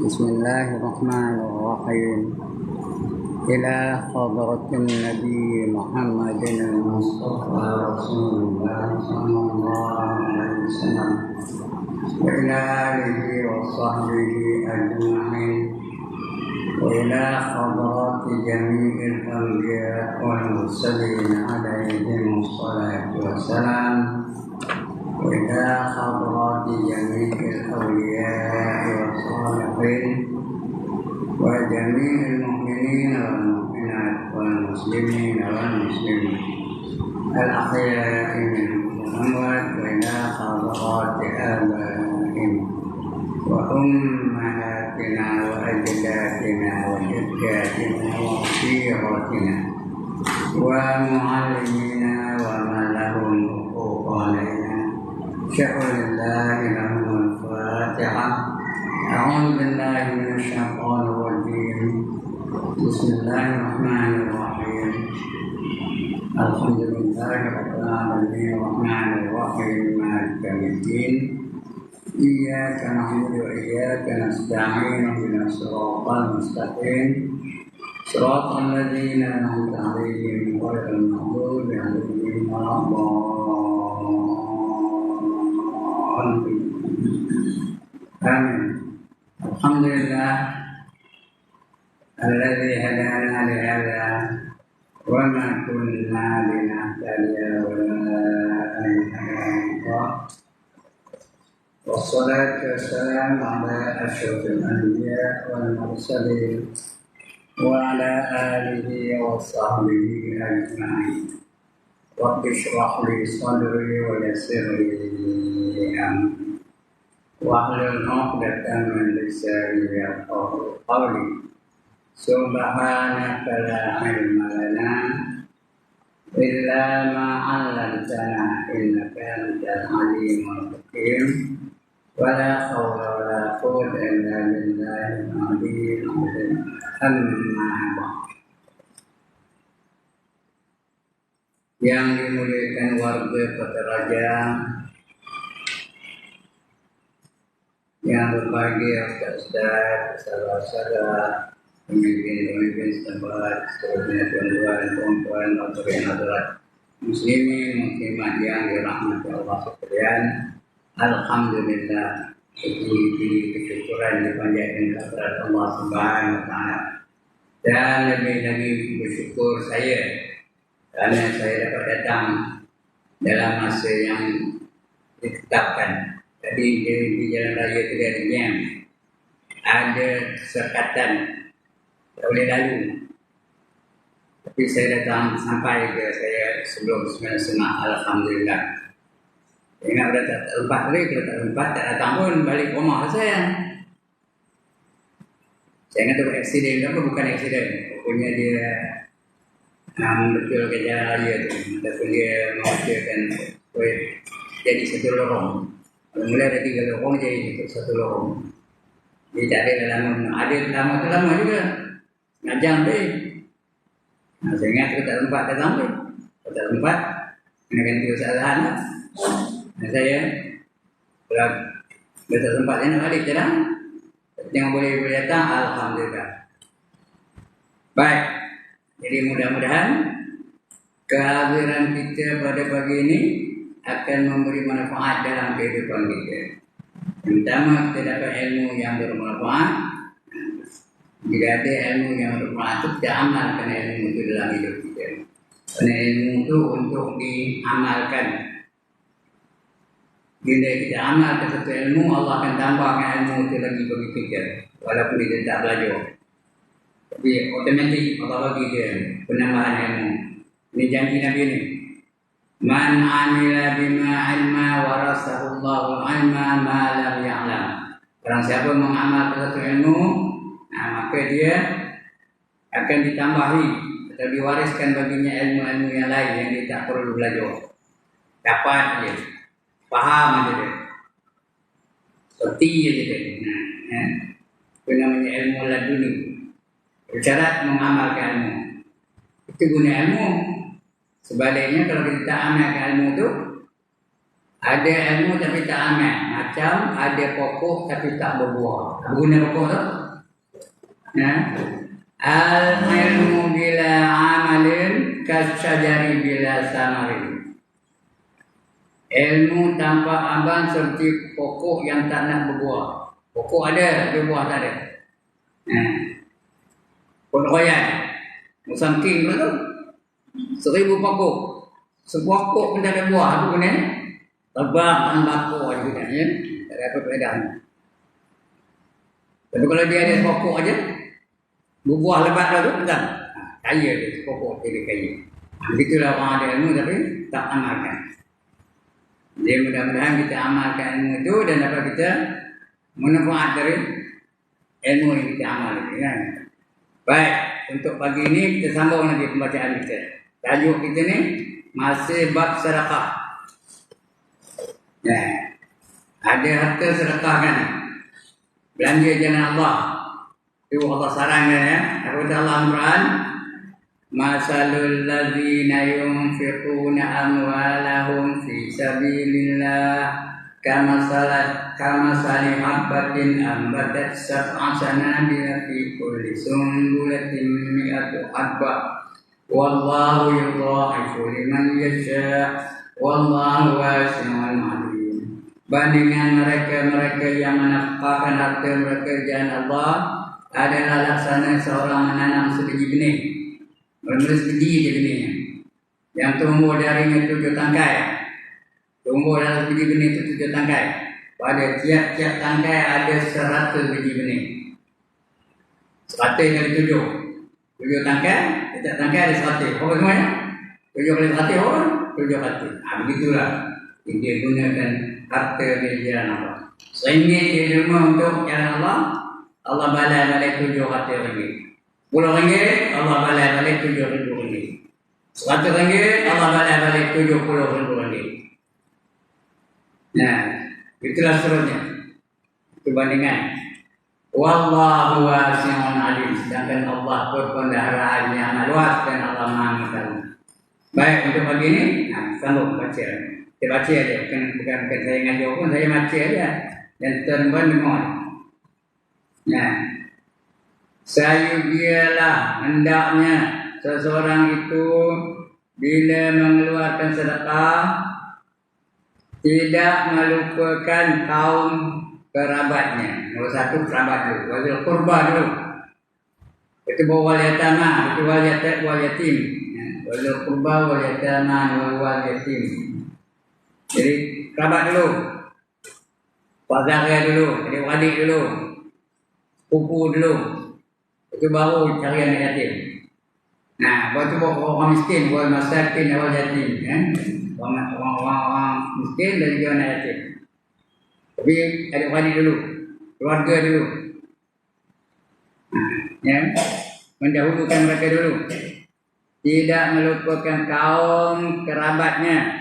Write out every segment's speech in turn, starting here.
بسم الله الرحمن الرحيم. إلى حضرة النبي محمد المصطفى رسول الله صلى الله عليه وسلم وإلى آله وصحبه أجمعين، وإلى حضرات جميع الأنبياء والمرسلين عليهم الصلاة والسلام، وإلى حضرات جميع الأولياء والصالحين وجميع المؤمنين والمؤمنات والمسلمين والمسلمين الأحياء منهم والأموات، وإلى حضرات آبائهم وأمهاتنا وأجدادنا وجداتنا وعشيرتنا ومعلمينا ومن لهم حقوق علينا. شكر الله لهم الفاتحة. أعوذ بالله من الشيطان الرجيم. بسم الله الرحمن الرحيم. الحمد لله رب العالمين الرحمن الرحيم مالك يوم الدين. إياك نعبد وإياك نستعين اهدنا الصراط المستقيم صراط الذين أنعمت عليهم غير المغضوب عليهم ولا الضالين. آمين. الحمد لله الذي هدانا لهذا وما كنا لنهتدي لولا أن هدانا الله، والصلاة والسلام على أشرف الأنبياء والمرسلين وعلى آله وصحبه أجمعين. رب اشرح لي صدري ويسر لي أمري واحلل عقدة من لساني يفقهوا قولي. سبحانك لا علم لنا إلا ما علمتنا إنك أنت العليم الحكيم. ولا حول ولا قوة إلا بالله العلي العظيم. أما بعد. Yang dimuliakan warga Kota Raja, yang berbahagia Ustaz-Ustaz, sahabat-sahabat, pemimpin-pemimpin setempat, seterusnya tuan-tuan, puan-puan, hadirin-hadirat muslimin, muslimat yang dirahmati Allah sekalian. Alhamdulillah, puji kesyukuran dipanjatkan kepada Allah Subhanahu wa Ta'ala. Dan lebih lagi bersyukur saya karena saya dapat datang dalam masa yang ditetapkan. Tadi di jalan raya tidak ada jam, ada keserkatan, tak boleh lalu. Tapi saya datang sampai ke saya sebelum 9.30. Alhamdulillah. Ingat dah tak tempat lagi, kalau tak tempat tak datang pun balik rumah saya. Saya ingat tu aksiden apa bukan aksiden. Pokoknya dia betul ke jalan raya tu. Ataupun dia mengatakan jadi satu lorong. Kalau mula ada 3 lorong jadi satu lorong. Dia tak ada lama. Ada lama tu lama juga. Ngajang tu. Saya ingat tu tak tempat datang tu. Kalau tak tempat kena ganti usahaan lah. Saya kalau tak tempat saya nak balik jalan. Jangan boleh datang. Alhamdulillah. Baik. Jadi mudah-mudahan kehadiran kita pada pagi ini akan memberi manfaat dalam kehidupan kita. Yang pertama, kita dapat ilmu yang bermanfaat. Jika ada ilmu yang bermanfaat, kita amalkan ilmu itu dalam hidup kita. Karena ilmu itu untuk diamalkan. Bila kita amalkan satu ilmu, Allah akan tambahkan ilmu itu lagi bagi kita, walaupun kita tak belajar. Tapi otomatik Allah bagi dia penambahan ilmu. Ini janji Nabi ini. Man amila bima ilma warasahu Allahu ilma ma lam ya'lam. Barang siapa mengamalkan satu ilmu, maka dia akan ditambahi atau diwariskan baginya ilmu-ilmu yang lain yang dia tak perlu belajar. Dapat dia, faham aja dia, seperti aja dia. Itu namanya ilmu laduni. Bersyarat mengamalkan ilmu. Itu guna ilmu. Sebaliknya kalau kita amalkan ilmu itu, Ada ilmu tapi tak amal. Macam ada pokok tapi tak berbuah. Apa guna pokok tu? Ya. Al-ilmu bila amalin kasyajari bila samarin. Ilmu tanpa amal seperti pokok yang tak nak berbuah. Pokok ada, tapi buah tak ada. Pokok royan. Musang king tu 1000 pokok. Sebuah pokok pun tak ada buah. Apa guna? Tebak dan bakar juga. Ya? Tak ada apa perbezaan. Tapi kalau dia ada pokok aja, berbuah lebat dah tu, entah. Kaya dia, pokok dia kaya. Begitulah orang ada ilmu tapi tak amalkan. Jadi mudah-mudahan kita amalkan ilmu itu dan dapat kita manfaat dari ilmu yang kita amalkan. Kan? Baik, untuk pagi ini kita sambung lagi pembacaan kita. Tajuk kita ni masih bab sedekah. Ya. Ada harta sedekah kan? Belanja jalan Allah. Itu Allah sarankan ya. Kata Allah Al-Quran, masalul ladzina yunfiquna amwalahum fi sabilillah kamasali habbatin ambatat sab'a sanabila fi kulli sumbulatin mi'atu habbah wallahu yudha'ifu liman yasha' wallahu wasi'un 'alim. Bandingan mereka yang menafkahkan harta mereka jalan Allah adalah laksana seorang menanam sebiji benih. Menulis biji je benihnya. Yang tumbuh darinya 7 tangkai. Tumbuh dalam biji benih itu 7 tangkai. Pada tiap-tiap tangkai ada 100 biji benih. 100 kali 7. 7 tangkai, setiap tangkai ada 100. Apa semuanya? 7 kali 100 orang, 7 hati. Begitulah. Dia gunakan harta di jalan Allah. Sehingga dia derma untuk jalan Allah, Allah balai balik 7 hati ringgit. 10 ringgit, Allah balai balik 7,000 ringgit. 100 ringgit, Allah balai balik 70,000 ringgit. Nah, itulah seterusnya. Itu bandingan. Wallahu wasi'un 'alim. Sedangkan Allah berpendaharaan yang amat luas dan Allah Maha mengetahui. Baik, untuk pagi ini, sambung baca. Kita baca aja, bukan saya ngajar pun, saya baca aja. Dan tuan-tuan dengar. Nah, sayubialah hendaknya seseorang itu bila mengeluarkan sedekah tidak melupakan kaum kerabatnya. Nombor 1 kerabat dulu, wajib kurba dulu. Itu bawa wal yatama, itu wal yatim. Wajib kurba wal yatama wal yatim. Jadi kerabat dulu, pazaria dulu, adik adik dulu, pupu dulu. Itu baru cari anak yatim. Nah, lepas itu orang miskin, orang masakin, orang yatim, kan? Orang miskin dan juga anak yatim. Tapi adik-adik dulu, keluarga dulu. Ya, mendahulukan mereka dulu. Tidak melupakan kaum kerabatnya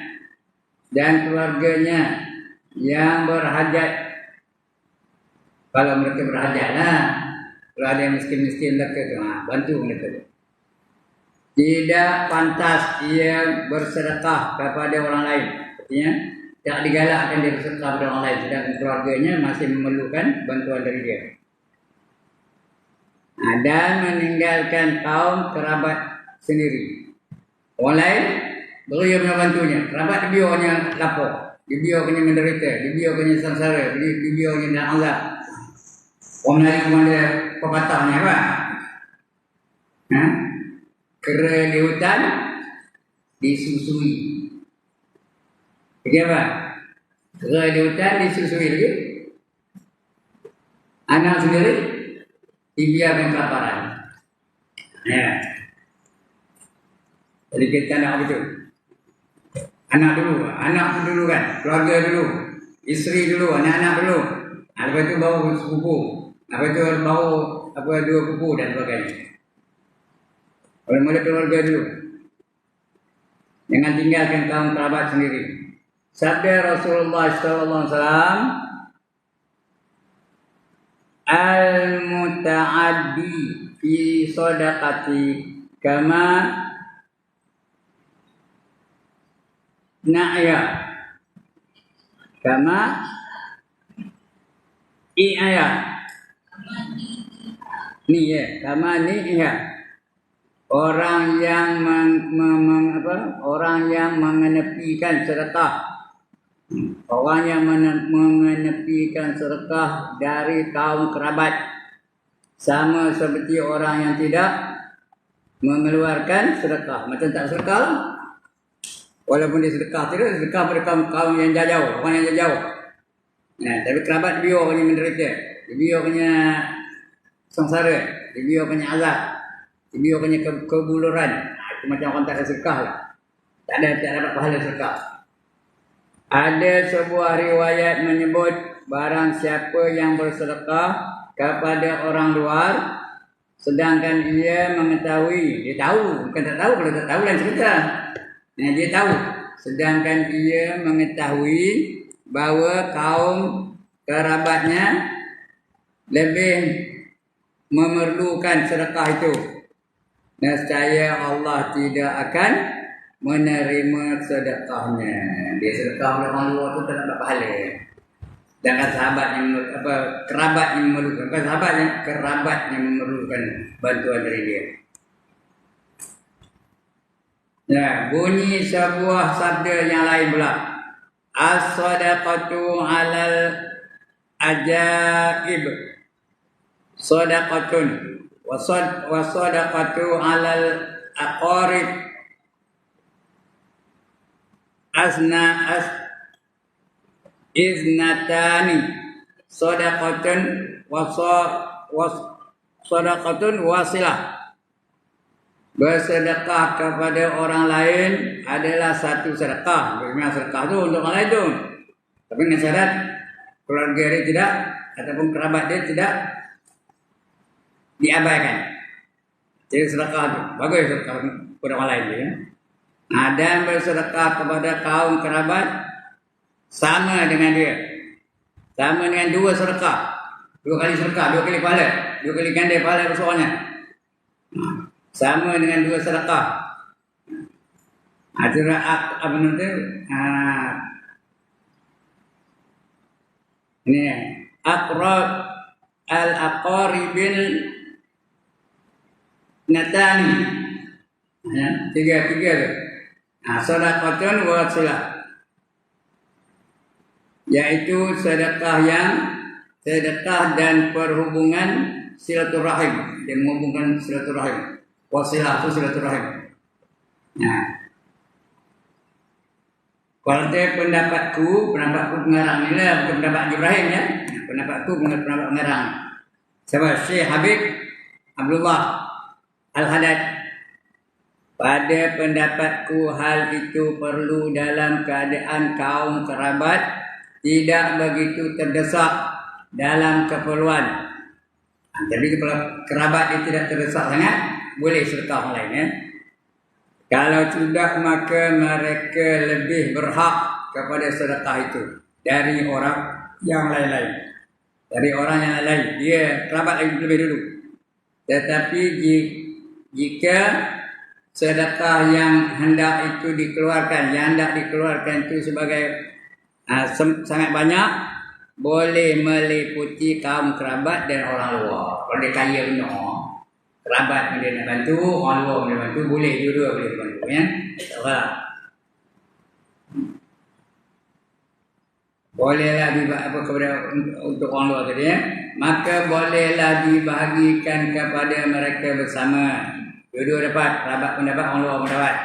dan keluarganya yang berhajat. Kalau mereka berhajat lah. Kalau ada yang miskin-miskin mereka, bantu mereka. Tidak pantas ia bersedekah kepada orang lain. Artinya, tak digalakkan dia bersedekah kepada orang lain. Sedangkan keluarganya masih memerlukan bantuan dari dia. Dan meninggalkan kaum kerabat sendiri. Orang lain, baru ia membantunya. Kerabat dia biarnya lapor. Dia biarnya menderita. Dia biarnya sengsara. Dia biarnya dalam azab. Orang lain kepada pepatahnya apa? Kera di hutan disusui. Jadi apa? Kera di hutan disusui lagi. Anak sendiri dibiarkan kelaparan. Ya. Jadi kita nak begitu. Anak dulu kan, keluarga dulu, isteri dulu, anak-anak dulu. Lepas itu baru sepupu. Lepas itu baru 2 pupu dan sebagainya. Mula-mula keluarga dulu. Jangan tinggalkan kaum kerabat sendiri. Sabda Rasulullah SAW, al-muta'addi fi sadaqati kama na'ya Kama ayat ni ya, kama ni ya. Orang yang orang yang mengenepikan sedekah. Orang yang mengenepikan sedekah dari kaum kerabat sama seperti orang yang tidak mengeluarkan sedekah. Macam tak sedekah, walaupun dia sedekah tidak, sedekah pada kaum yang jauh, orang yang jauh. Tapi kerabat dia punya menderita, dia punya sengsara, dia punya azab, dia punya kebuluran. Itu macam orang tak ada sedekah lah. Tak dapat pahala sedekah. Ada sebuah riwayat menyebut barang siapa yang bersedekah kepada orang luar sedangkan dia mengetahui, dia tahu, bukan tak tahu, kalau tak tahu lain cerita. Dia tahu, sedangkan dia mengetahui bahawa kaum kerabatnya lebih memerlukan sedekah itu. Nescaya Allah tidak akan menerima sedekahnya. Dia sedekah pada orang luar tu tak dapat pahala. Sedangkan sahabat yang kerabat yang memerlukan, bukan sahabat yang kerabat yang memerlukan bantuan dari dia. Bunyi sebuah sabda yang lain pula. As-sadaqatu 'alal ajaib. Sadaqatun wa sadaqatu 'alal aqarib. Iznatani sadaqatun sadaqatun wasilah. Bersedekah kepada orang lain adalah satu sedekah. Memang sedekah tu untuk orang lain tu, tapi dengan syarat keluarga dia tidak ataupun kerabat dia tidak diabaikan. Jadi sedekah tu bagus, sedekah kepada orang lain dia. Dan bersedekah kepada kaum kerabat sama dengan dia, sama dengan dua sedekah, dua kali sedekah, dua kali pahala, dua kali ganda pahala bersoalnya, sama dengan dua sedekah. Ada apa nanti? Ini aqrab al-aqaribil natani. Tiga tu. Sedekahun wasilah, yaitu sedekah dan perhubungan silaturahim, dan menghubungkan silaturahim. Wasilah itu silaturahim. Kalau pendapatku pengarang ni lah, bukan pendapat Ibrahim ya. Pendapatku pendapat pengarang. Siapa? Syekh Habib Abdullah Al-Haddad. Pada pendapatku hal itu perlu dalam keadaan kaum kerabat tidak begitu terdesak dalam keperluan. Jadi kalau kerabat dia tidak terdesak sangat, boleh sedekah orang lain ya. Kalau tidak, maka mereka lebih berhak kepada sedekah itu dari orang yang lain-lain. Dari orang yang lain, dia kerabat lebih dulu. Tetapi jika sedekah yang hendak itu dikeluarkan, itu sebagai sangat banyak, boleh meliputi kaum kerabat dan orang luar. Kalau dia kaya benar, kerabat dia nak bantu, orang luar boleh bantu, boleh dua-dua boleh bantu ya. Tak bolehlah kepada untuk orang luar tadi ya. Maka bolehlah dibahagikan kepada mereka bersama. Dua-dua dapat, kerabat pun dapat, orang luar pun dapat.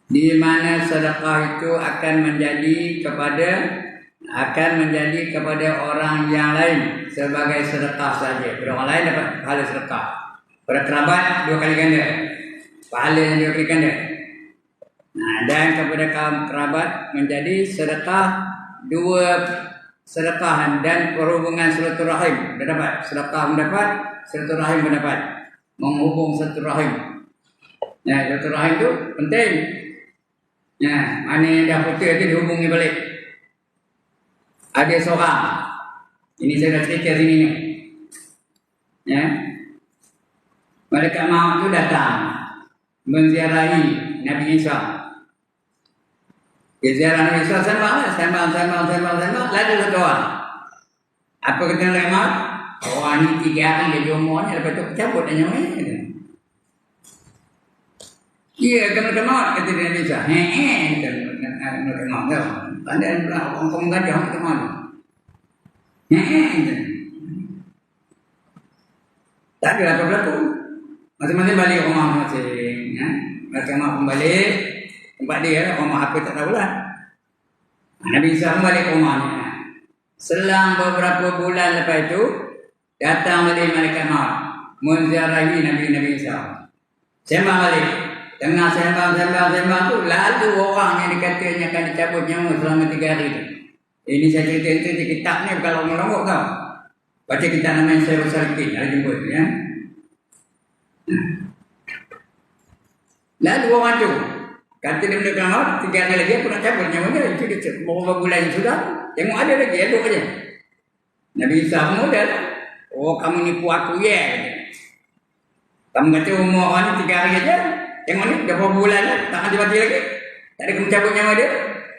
Di mana sedekah itu akan menjadi kepada orang yang lain sebagai sedekah saja. Pada orang lain dapat pahala sedekah. Pada kerabat dua kali ganda, pahalanya dua kali ganda. Dan kepada kaum kerabat menjadi sedekah dua sedekah dan perhubungan silaturahim. Dah dapat sedekah mendapat, silaturahim mendapat. Menghubung silaturahim. Silaturahim itu penting. Mana yang dah putus itu dihubungi balik. Ada seorang, ini saya dah cerita sini ni. Malaikat maut itu datang menziarahi Nabi Isa. Dia ziarah Nabi Isa sembang, lalu berdoa. Apa kata lemak? Orang ni 3 hari dia jumpa ni, lepas tu cabut dan nyawanya. Iya, kena kena kata dia Nabi Isa. Kena kena tau. Pandai pula orang kamu gajah kena kena. Tak ada apa berlaku. Masing-masing balik rumah masing-masing. Mereka kembali tempat dia, rumah apa tak tahu lah. Nabi Isa kembali ke rumahnya. Selang beberapa bulan lepas itu, datang balik malaikat maut menziarahi Nabi Isa. Sembang balik. Tengah sembang tu, lalu orang yang dikatanya akan dicabut nyawa selama 3 hari tu. Ini saya cerita di kitab ni kalau melongok tau. Baca kitab namanya Syairul Salikin, ada jumpa tu ya. Lalu orang tu kata dia benda kelamat, 3 hari lagi aku nak cabut nyawa dia. Itu dia beberapa bulan sudah. Tengok ada lagi, elok aja. Nabi Isa pun ada lah. Oh kamu nipu aku ya. Kamu kata umur orang ni 3 hari aja. Tengok ni dah berapa bulan lah. Tak mati-mati lagi. Tak ada kamu cabut nyawa dia.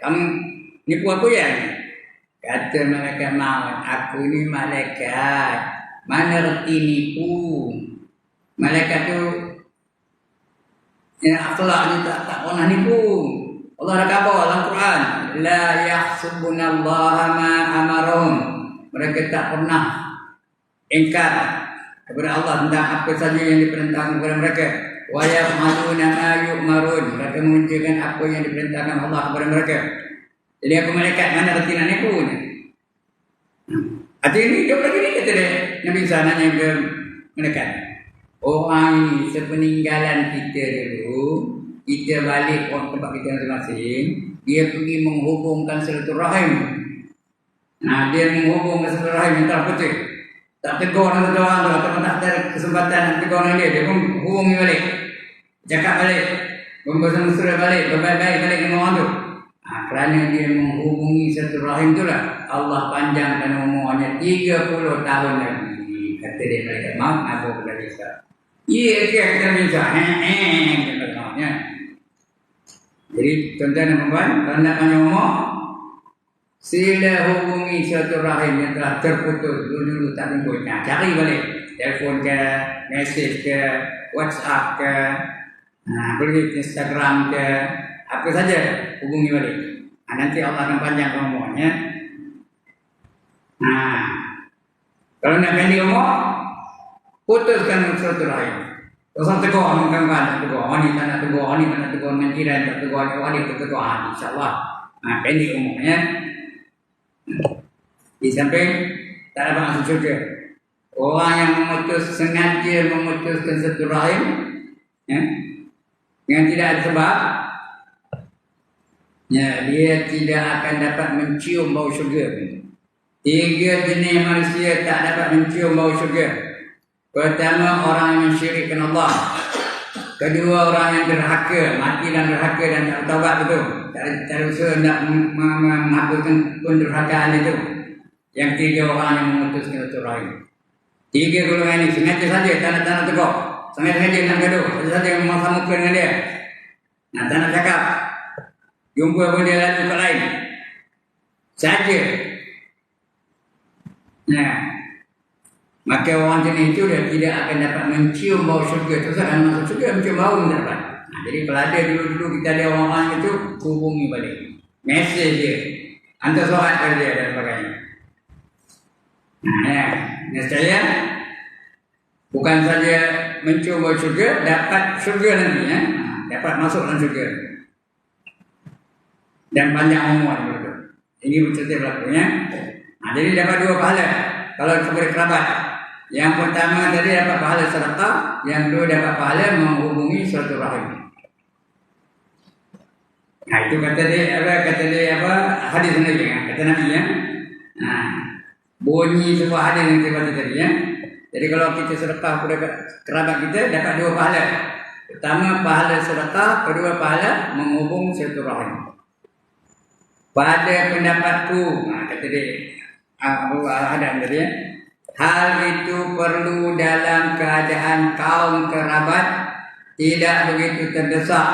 Kamu nipu aku ya. Kata malaikat maut, aku ni malaikat. Mana reti nipu. Malaikat tu yang akhlak ni tak pernah nipu. Allah dah khabar dalam Quran, la yahsubunallaha ma amarum. Mereka tak pernah ingkar kepada Allah tentang apa saja yang diperintahkan kepada mereka. Wa yaf'aluna ma yu'marun. Mereka mengerjakan apa yang diperintahkan Allah kepada mereka. Jadi aku malaikat mana reti nak nipu ni? Hati ni jawab lagi ni kata dia. Nabi Isa nanya kepada malaikat. Orang ini sepeninggalan kita dulu, kita balik ke tempat kita masing-masing, dia pergi menghubungkan silaturahim. Nah, dia menghubungkan silaturahim yang terputus. Tak tegur dengan satu orang tu, atau tak ada kesempatan nak tegur dengan dia pun hubungi balik. Cakap balik, bersama-sama balik, berbaik-baik balik dengan orang tu. Kerana dia menghubungi silaturahim itulah Allah panjangkan umurnya 30 tahun lagi. Kata dia malaikat maut, aku kepada Isa. Iya, kita bisa. Katanya. Jadi, tuan-tuan dan puan, kalau nak tanya umur, sila hubungi silaturahim yang telah terputus dulu tak jumpa. Nah, cari balik. Telefon ke, mesej ke, WhatsApp ke, boleh Instagram ke, apa saja hubungi balik. Nanti Allah akan panjangkan umurnya. Kalau nak pendek umur, putuskan silaturahim. Pasal tegur orang tak tegur, orang ni tak nak tegur, orang ni tak nak tegur, menjiran tak tegur, orang ni tak tegur. InsyaAllah pendek umurnya. Di samping tak dapat masuk syurga. Orang yang sengaja memutuskan silaturahim, yang tidak ada sebab, dia tidak akan dapat mencium bau syurga. 3 jenis manusia tak dapat mencium bau syurga. Pertama, orang yang mensyirikkan Allah. Kedua, orang yang derhaka, mati dan derhaka dan tak bertaubat betul. Tak usaha nak menghapuskan pendurhakaan itu. Yang 3, orang yang memutuskan silaturahim. 3 golongan ini sengaja saja tak nak tegur, sengaja nak gaduh, saja memaksa muka dengan dia. Tak nak cakap. Jumpa pun dia lalu ke lain. Saja. Maka orang jenis itu dia tidak akan dapat mencium bau syurga. Terus akan masuk syurga, mencium bau tidak dapat. Jadi kalau ada dulu-dulu kita ada orang-orang itu, hubungi balik. Mesej dia. Hantar surat pada dia dan sebagainya. Nescaya bukan saja mencium bau syurga, dapat syurga nanti. Dapat masuk dalam syurga. Dan panjang umur begitu. Ini bercerita berlakunya. Jadi dapat 2 pahala kalau kepada kerabat. Yang pertama tadi dapat pahala sedekah, yang kedua dapat pahala menghubungi silaturahim. Itu kata dia hadis sendiri kata Nabi ya. Bunyi sebuah hadis yang kita baca tadi ya. Jadi kalau kita sedekah kepada kerabat kita dapat 2 pahala. Pertama pahala sedekah, kedua pahala menghubung silaturahim. Pada pendapatku, kata dia Abu Adam tadi ya, hal itu perlu dalam keadaan kaum kerabat tidak begitu terdesak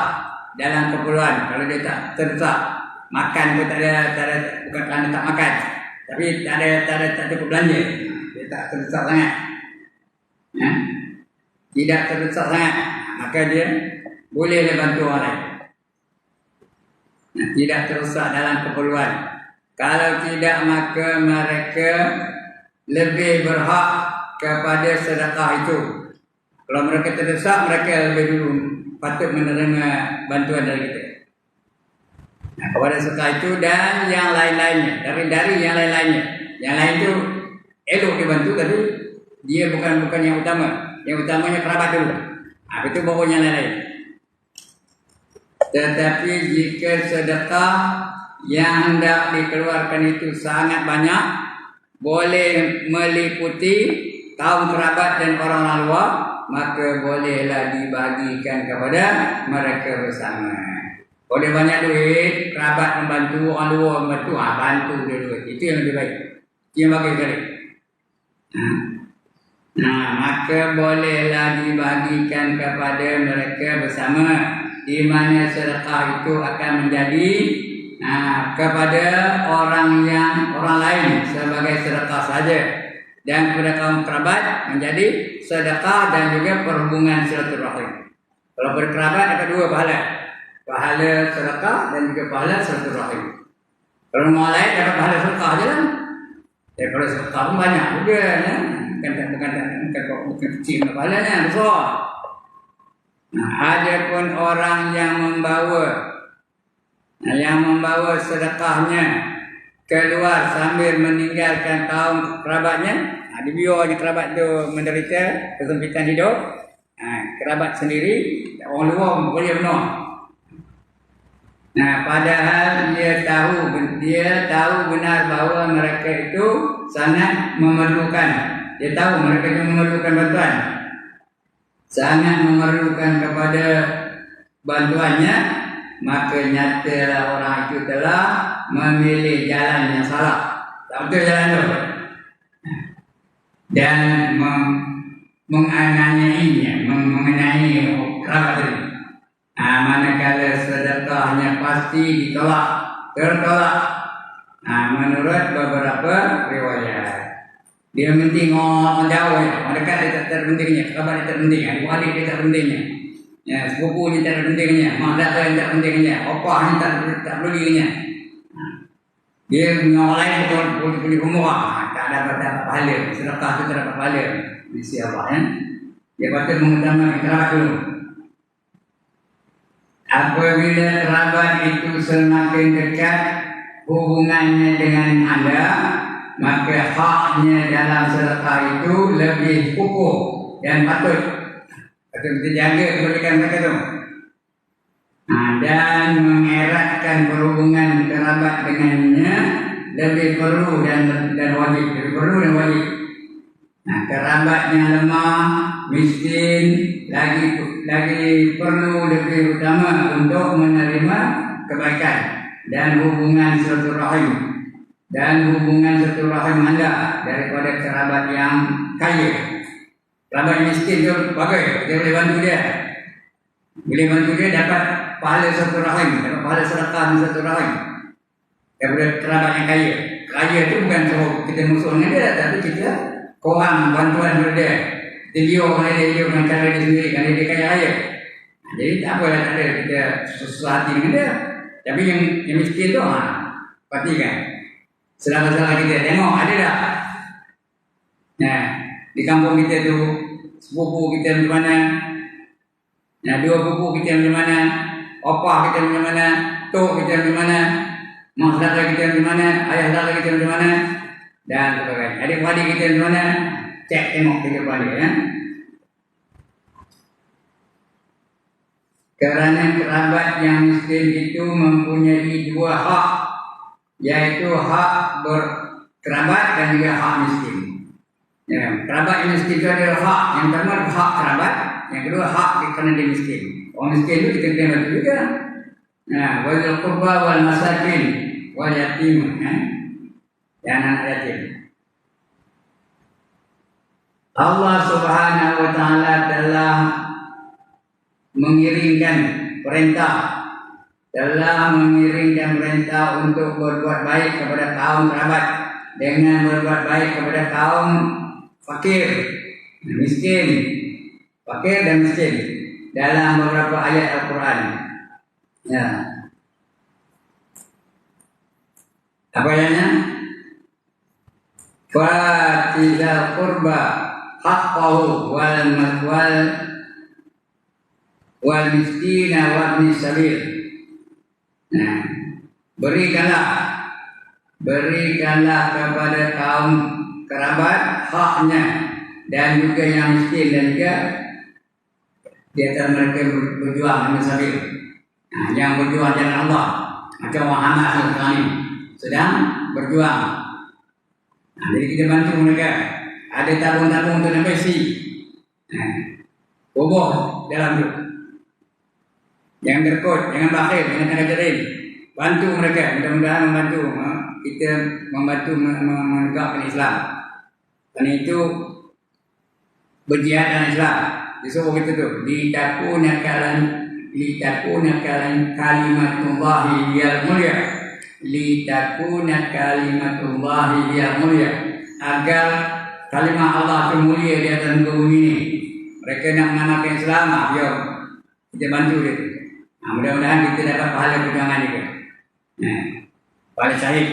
dalam keperluan. Kalau dia tak terdesak, Makan pun tak ada, bukan kerana tak makan, tapi tak cukup belanja. Dia tak terdesak sangat. Ya? Tidak terdesak sangat. Maka dia boleh bantu orang lain. Tidak terdesak dalam keperluan. Kalau tidak, maka mereka lebih berhak kepada sedekah itu. Kalau mereka terdesak, mereka lebih dulu patut menerima bantuan dari kita. Kepada sedekah itu dan yang lain-lainnya. Dari yang lain-lainnya. Yang lain itu elok dibantu, tapi dia bukan yang utama. Yang utamanya kerabat dulu. Itu baru yang lain-lain. Tetapi jika sedekah yang hendak dikeluarkan itu sangat banyak, boleh meliputi kaum kerabat dan orang luar, maka bolehlah dibagikan kepada mereka bersama. Boleh banyak duit, kerabat membantu, orang luar membantu, bantu dia duit. Itu yang lebih baik. Itu yang bagi sekali. Maka bolehlah dibagikan kepada mereka bersama, di mana sedekah itu akan menjadi kepada orang lain sebagai sedekah saja, dan kepada kaum kerabat menjadi sedekah dan juga perhubungan silaturahim. Kalau berkerabat ada dua pahala sedekah dan juga pahala silaturahim. Kalau orang lain dapat pahala sedekah je lah. Daripada sedekah pun banyak juga ya. Bukan kecil pahalanya, besar. Ada pun orang yang membawa sedekahnya keluar sambil meninggalkan kaum kerabatnya, dibiarkan kerabat itu menderita kesempitan hidup, kerabat sendiri, orang luar boleh benar. Padahal dia tahu benar bahawa mereka itu sangat memerlukan. Dia tahu mereka itu memerlukan bantuan, sangat memerlukan kepada bantuannya, maka nyatalah orang itu telah memilih jalan yang salah. Tak betul jalan itu. Dan mengenai kerabat itu. Manakala sedekahnya pasti tertolak. Menurut beberapa riwayat. Dia penting orang jauh ya. Orang dekat dia tak terpentingnya. Kerabat dia tak penting. Adik dia tak pentingnya. Ya, sepupu ni tak pentingnya. Mak data yang tak pentingnya. Opah ni tak pedulinya. Dia dengan orang lain boleh umrah. Tak dapat pahala. Sedekah tu tak dapat pahala. Mesti Allah ya. Dia patut mengutamakan kerabat dulu. Apabila kerabat itu semakin dekat hubungannya dengan anda, maka haknya dalam sedekah itu lebih kukuh dan patut kita jaga kedudukan mereka itu. Dan mengeratkan berhubungan kerabat dengannya lebih perlu dan wajib. Lebih perlu dan wajib. Kerabat yang lemah, miskin, lagi perlu lebih utama untuk menerima kebaikan dan hubungan silaturahim anda daripada kerabat yang kaya. Kerabat miskin tu bagai dia boleh bantu dia dapat pahala silaturahim, dapat pahala sedekah silaturahim daripada kerabat yang kaya tu bukan suruh kita musuh dengan dia, tapi kita korang bantuan daripada dia. Dia dengan cara dia sendiri, kerana dia kaya raya. Jadi tak apalah, tak ada kita susah hati dengan dia. Tapi yang miskin tu perhatikan selama-selama kita tengok ada tak di kampung kita tu sepupu kita macam mana, dua pupu kita macam mana, opah kita macam mana, tok kita macam mana, mak saudara kita macam mana, ayah saudara kita macam mana, dan sebagainya. Adik-adik kita macam mana, cek tengok kehidupan dia ya. Kerana kerabat yang miskin itu mempunyai dua hak, yaitu hak berkerabat dan juga hak miskin. Kerabat yang miskin itu adalah hak. Yang pertama hak kerabat, yang kedua hak kerana dia miskin. Orang miskin itu kita kena bantu juga. Wazil qurba wal masakin wal yatim, dan anak yatim. Allah Subhanahu wa taala telah mengiringkan perintah telah mengiringkan perintah untuk berbuat baik kepada kaum kerabat dengan berbuat baik kepada kaum fakir, miskin, fakir dan miskin dalam beberapa ayat Al-Quran. Ya. Apa ayatnya? Fatizal qurba haqqahu wal miskina wa ibnis sabil. Nah, berikanlah kepada kaum kerabat haknya dan juga yang miskin dan juga di antara mereka berjuang ibnis sabil. Nah, yang berjuang jalan Allah macam Muhammad sekarang ini sedang berjuang. Nah, jadi kita bantu mereka. Ada tabung-tabung untuk nak besi. Boboh dalam tu. Jangan gerkut, jangan bakhil, jangan ngajarin. Bantu mereka, mudah-mudahan membantu kita membantu menegakkan Islam. Kerana itu berjihad dalam Islam. Disuruh kita tu, litakuna kalimatullahi hiyal mulia. Litakuna kalimatullahi hiyal mulia. Agar kalimah Allah itu mulia di atas muka bumi ini. Mereka nak mengamalkan Islam, biar kita bantu dia. Mudah-mudahan kita dapat pahala perjuangan juga. Pahala syahid.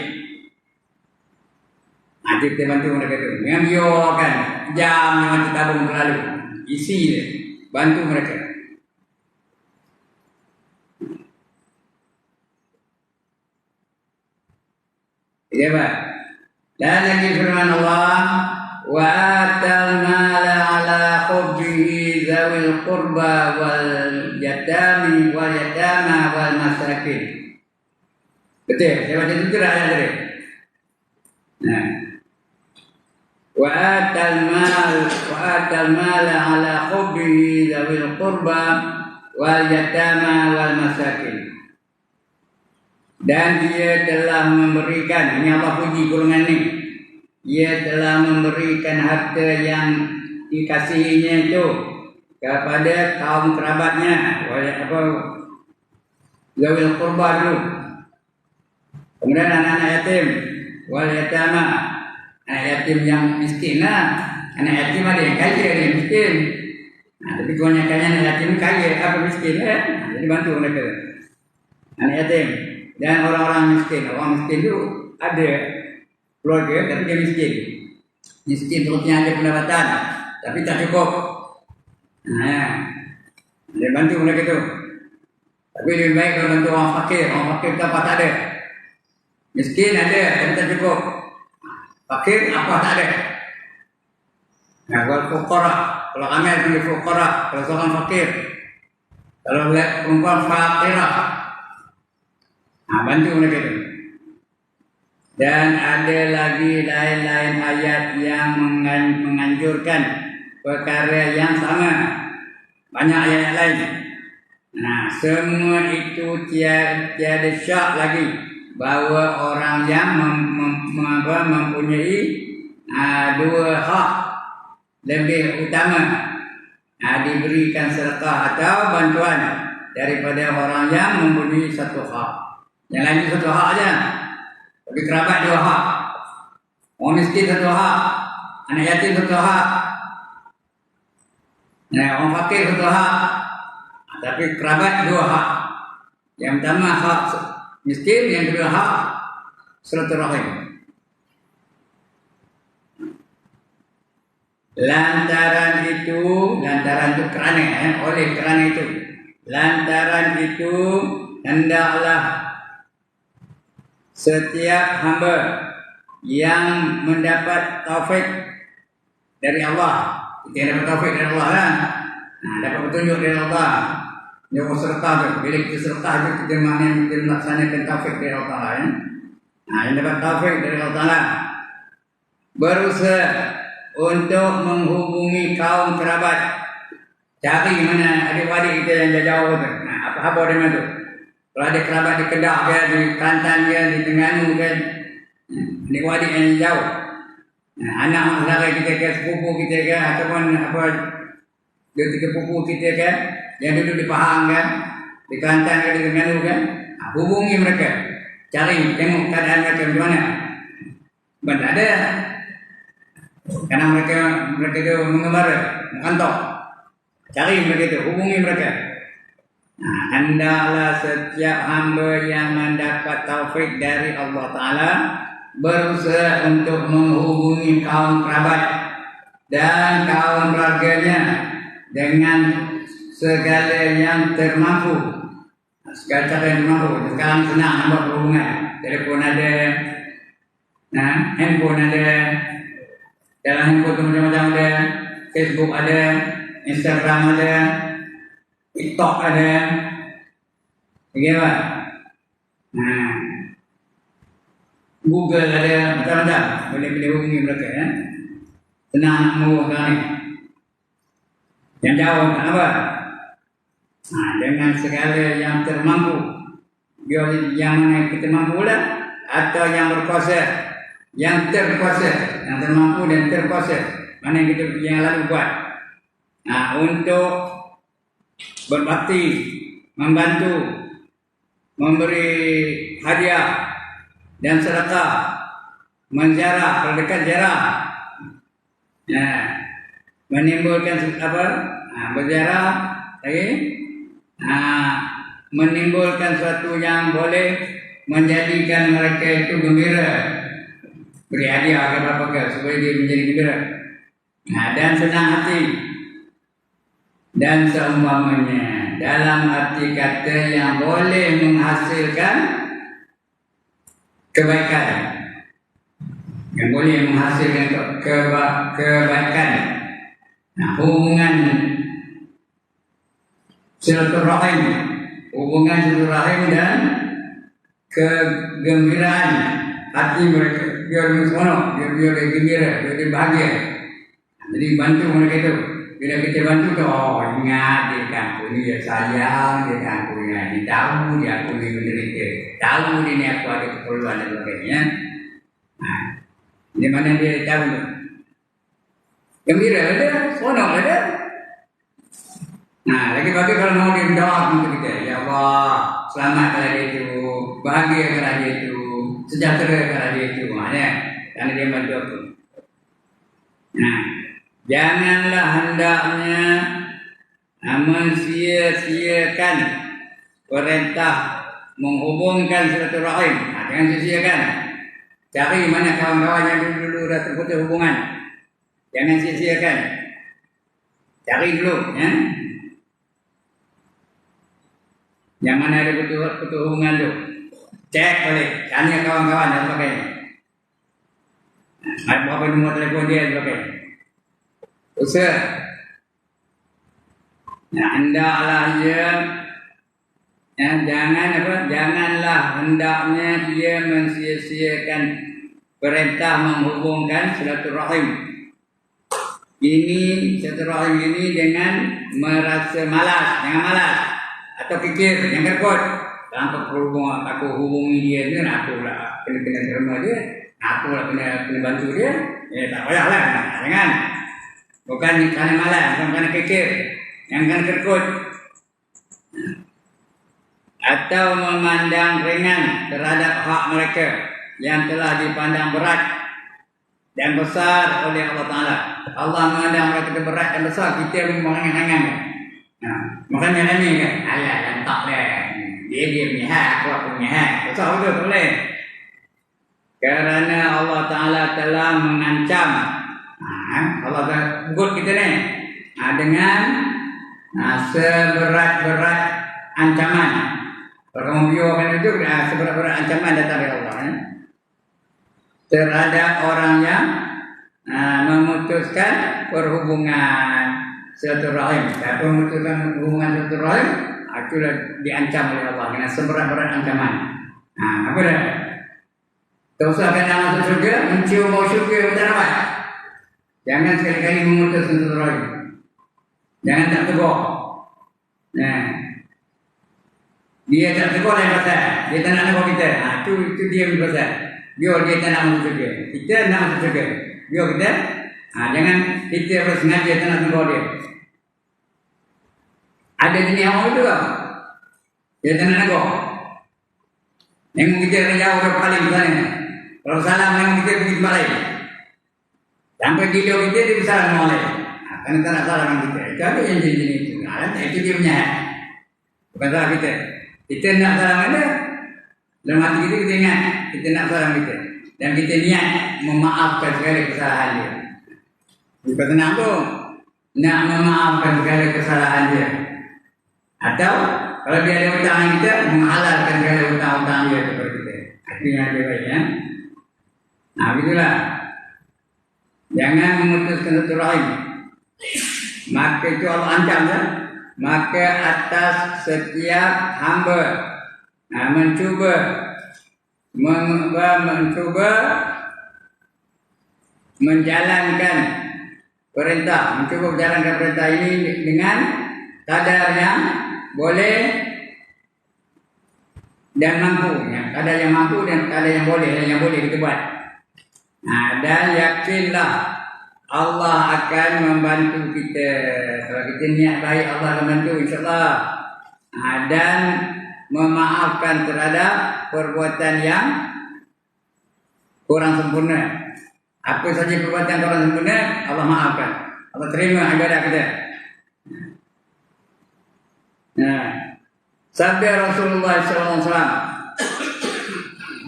Nanti kita bantu mereka itu. Yang biarkan jam yang kita tabung terlalu. Isi dia. Bantu mereka. Ya Pak. Dan lagi firman Allah, wa atal mala ala hubbihi zawil qurba wal yatama wal masakin. Betul, saya baca itu ayat tadi. Nah. Wa atal mala ala hubbihi zawil qurba wal yatama wal masakin. Dan dia telah memberikan, ini apa puji golongan ini, dia telah memberikan harta yang dikasihinya itu kepada kaum kerabatnya, zawil qurba dulu, kemudian anak-anak yatim, wal yatama, anak yatim yang miskin lah. Anak yatim ada yang kaya, ada yang miskin. Tapi kebanyakannya anak yatim kaya, apa miskin lah. Jadi bantu mereka, anak yatim. Dan orang-orang miskin itu ada keluarga tapi dia miskin. Miskin terusnya ada pendapatan tapi tak cukup. Dia bantu mereka itu. Tapi lebih baik kalau bantu orang fakir. Orang fakir itu apa tak ada. Miskin ada tapi tak cukup. Fakir apa tak ada. Kalau fuqara, kalau Amir punya fuqara, kalau seorang fakir. Kalau lihat perempuan fakirah, bantu mereka itu. Dan ada lagi lain-lain ayat yang menganjurkan perkara yang sama. Banyak ayat lain. Semua itu tiada syak lagi bahawa orang yang mempunyai dua hak lebih utama, diberikan sedekah atau bantuan daripada orang yang mempunyai satu hak. Yang lain itu satu hak saja. Tapi kerabat dua hak. Orang miskin satu hak. Anak yatim satu hak. Orang fakir satu hak. Tapi kerabat dua hak. Yang pertama hak miskin, yang kedua hak silaturahim. Lantaran itu hendaklah setiap hamba yang mendapat taufik dari Allah, kita dapat taufik dari Allah kan? Dapat petunjuk dari Allah. Yang serta tu, bila kita serta itu kita maknanya kita melaksanakan taufik dari Allah kan? Yang dapat taufik dari Allah, berusaha untuk menghubungi kaum kerabat. Cari mana adik-adik kita yang jauh tu. Apa dia mana tu? Kalau ada kerabat di Kedah ke, di Kelantan ke, di Terengganu ke, adik-adik yang jauh. Anak saudara kita ke, sepupu kita ke, ataupun dia tiga pupu kita ke, yang duduk di Pahang ke, di Kelantan ke, di Terengganu ke, hubungi mereka, cari, tengok keadaan mereka macam mana. Benda ada, karena mereka itu mengembara, mengantok. Cari mereka itu, hubungi mereka. Nah, hendaklah setiap hamba yang mendapat taufik dari Allah Ta'ala berusaha untuk menghubungi kaum kerabat dan kaum keluarganya dengan segala yang termampu. Segala cara yang termampu. Sekarang senang nak buat hubungan. Telefon ada, handphone ada, dalam handphone tu macam-macam ada, Facebook ada, Instagram ada, TikTok ada, bagaimana? Google ada, macam-macam. Boleh hubungi mereka, ya. Senang nak menghubungi sekarang ni. Yang jauh tak apa. Dengan segala yang termampu, yang mana kita mampu lah, atau yang berkuasa, yang terkuasa, yang termampu dan terkuasa, mana yang kita yang lalu buat. Untuk berbakti, membantu, memberi hadiah dan sedekah, menziarah, perdekat ziarah, menimbulkan apa? Berziarah lagi, menimbulkan sesuatu yang boleh menjadikan mereka itu gembira, beri hadiah ke apa-apa supaya dia menjadi gembira, dan senang hati. Dan seumpamanya dalam arti kata yang boleh menghasilkan kebaikan, yang boleh menghasilkan kebaikan. Hubungan silaturahim, dan kegembiraan hati mereka, biar seronok, biar gembira, biar bahagia. Jadi bantu mereka itu. Bila kita bantu tu, ingat dia kampung ni dia sayang, dia kampung ni dia tahu dia aku ni menderita, tahu dia ni aku ada keperluan dan sebagainya. Di mana dia tahu tu, gembira ada, seronok ada. Lagi-lagi kalau mau dia berdoa untuk kita, ya Allah, selamatkanlah dia itu, bahagiakanlah dia itu, sejahterakanlah dia itu, karena dia bantu aku. Janganlah hendaknya mensia-siakan perintah menghubungkan silaturahim. Jangan sia-siakan. Cari mana kawan-kawan yang dulu dah terputus hubungan. Jangan sia-siakan. Cari dulu, ya. Yang mana ada putus hubungan tu, cek balik, tanya kawan-kawan dan sebagainya. Berapa nombor telefon dia dan sebagainya. Usaha. Hendaklah janganlah hendaknya dia mensia-siakan perintah menghubungkan silaturahim. Silaturahim ini dengan merasa malas, jangan malas atau fikir, jangan kerkut. Aku hubungi dia ni, aku lah kena terima dia, aku lah kena bantu dia. Tak payahlah, jangan. Bukan kerana malas, bukan kerana fikir, yang kerana kerkut. Atau memandang ringan terhadap hak mereka yang telah dipandang berat dan besar oleh Allah Ta'ala. Allah memandang mereka berat dan besar, kita memandang ringan. Makanya ni kan, alah lantak lah. Dia punya hak, aku punya hak. Besar betul boleh. Kerana Allah Ta'ala telah mengancam. Allah Ta'ala buat kita ni dengan seberat-berat ancaman. Orang biarkan itu seberat-berat ancaman datang dari Allah terhadap orang yang memutuskan perhubungan silaturahim. Memutuskan hubungan silaturahim, itulah diancam oleh Allah dengan seberat-berat ancaman. Apa dah? Tak usah kena masuk syurga, mencium bau syurga tak dapat. Jangan sekali-kali memutus silaturahim. Jangan tak tegur. Dia tak tegur lain pasal. Dia tak nak tegur kita. Itu dia punya pasal. Biar dia tak nak masuk syurga. Kita nak masuk syurga. Biar kita. Jangan kita bersengaja tak nak tegur dia. Ada jenis orang itu lah. Dia tak nak tegur. Memang kita orang jauh orang paling misalnya. Kalau salam memang kita pergi tempat lain. Sampai di dia kita dia bersalam dengan orang lain. Kan kita nak salam dengan kita. Itu ada yang jenis itu. Itu dia punya. Bukan salah kita. Kita nak salam dengan dia. Dalam hati kita ingat kita nak salam kita. Dan kita niat memaafkan segala kesalahan dia. Bukan tenang tu. Nak memaafkan segala kesalahan dia. Atau kalau dia ada hutang kita, menghalalkan segala hutang-hutang dia kepada kita. Itu yang lebih baik ya. Nah begitulah. Jangan memutuskan silaturahim. Maka itu Allah ancam ya. Maka atas setiap hamba mencuba menjalankan perintah ini dengan kadar yang boleh dan mampu, kadar yang mampu dan kadar yang boleh kita buat. Dan yakinlah Allah akan membantu kita. Kalau kita niat baik, Allah akan bantu insyaAllah. Dan memaafkan terhadap perbuatan yang kurang sempurna. Apa saja perbuatan kurang sempurna, Allah maafkan. Allah terima ibadah kita. Sabda Rasulullah SAW,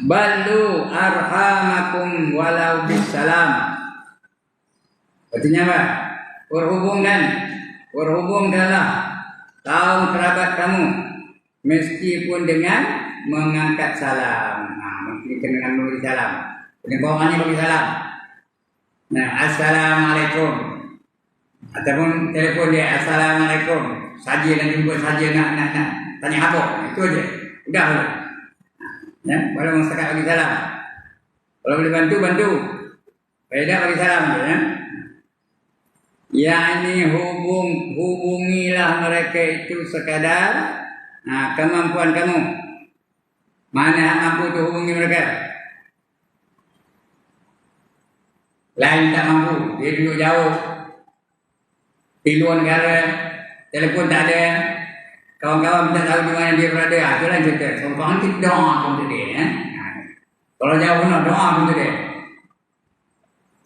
"Ballu arhamakum walau bisalam." Artinya apa? Berhubungkanlah kaum kerabat kamu meskipun dengan mengangkat salam. Mungkin dengan memberi salam. Dengan bawaannya bagi salam. Assalamualaikum. Ataupun telefon dia, Assalamualaikum. Saja dan jumpa saja nak tanya apa. Itu aja. Udah. Kalau masyarakat bagi salam. Kalau boleh bantu. Kalau tidak bagi salam ya. Yakni hubungilah mereka itu sekadar kemampuan kamu. Mana mampu tu hubungi mereka. Lain tak mampu, dia duduk jauh di luar negara, telefon tak ada, kawan-kawan tak tahu di mana dia berada. Itu lain cerita. Kawan-kawan kita doa untuk dia. Kalau jauh doa untuk dia.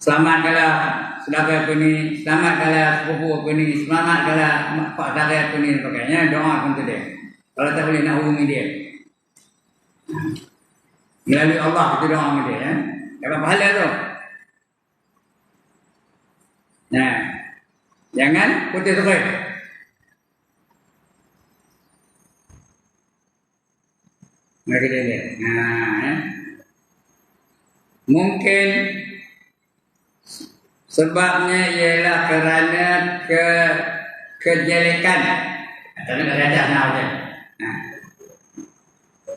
Selamatkanlah saudara aku ni, selamatkanlah sepupu aku ni, selamatkanlah pak saudara aku ni, sebagainya. Doa untuk dia. Kalau tak boleh nak hubungi dia, melalui Allah kita doa dengan dia. Dapat pahala tu. Jangan putus asa. Mereka dia. Mungkin sebabnya ialah kerana kejelekan.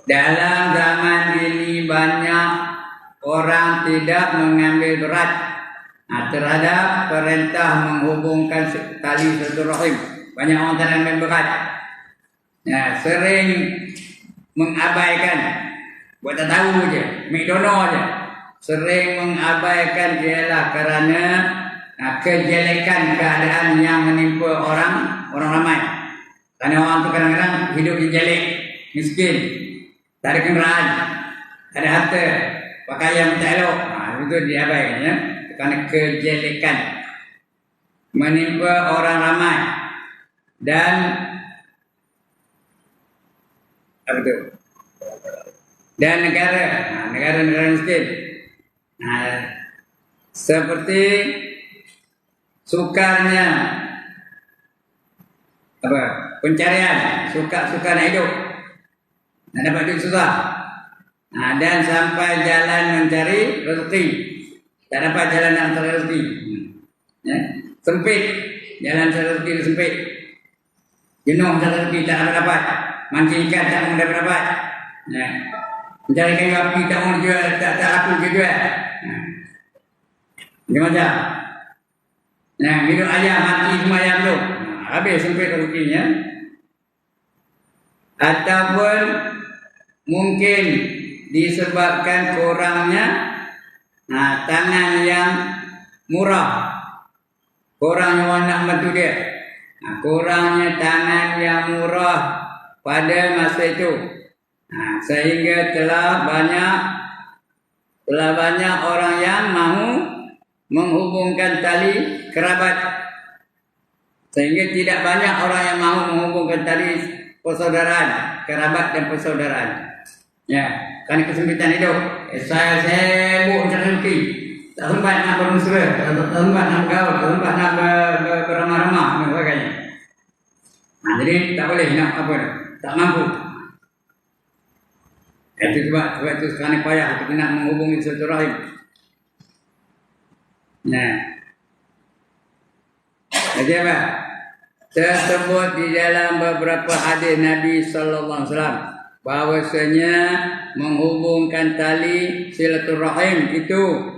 Dalam zaman ini banyak orang tidak mengambil berat terhadap perintah menghubungkan tali silaturahim. Banyak orang tak ambil berat. Sering mengabaikan, buat tak tahu je, McDonald je. Sering mengabaikan ialah kerana kejelekan keadaan yang menimpa orang ramai. Kerana orang tu kadang-kadang hidup jelek, miskin, tak ada kenderaan, tak ada harta, pakaian tak elok. Itu diabaikan ya. Kerana kejelekan menimpa orang ramai dan dan negara miskin. Seperti sukarnya pencarian, suka nak hidup, nak dapat duit susah, dan sampai jalan mencari rezeki, tak dapat jalan nak mencari rezeki, sempit, jalan mencari rezeki sempit, jenuh mencari rezeki tak dapat, mancing ikan tak dapat, mencari kayu api tak mau jual, tak laku jual. Macam minum ayam mati semua ayam tu, habis sempit rezekinya. Ataupun mungkin disebabkan kurangnya tangan yang murah, kurangnya orang nak bantu dia, kurangnya tangan yang murah pada masa itu. Sehingga telah banyak orang yang mahu menghubungkan tali kerabat. Sehingga tidak banyak orang yang mahu menghubungkan tali persaudaraan, kerabat dan persaudaraan. Ya, karena kesempitan hidup. Saya sibuk mencari rezeki. Tak sempat nak bermusra, tak sempat nak bergaul, tak sempat nak beramah-ramah dan sebagainya. Jadi tak boleh nak apa, tak mampu. Itu sebab itu sekarang payah kita nak menghubungi silaturahim. Jadi apa? Tersebut di dalam beberapa hadis Nabi sallallahu alaihi wasallam bahwasanya menghubungkan tali silaturahim itu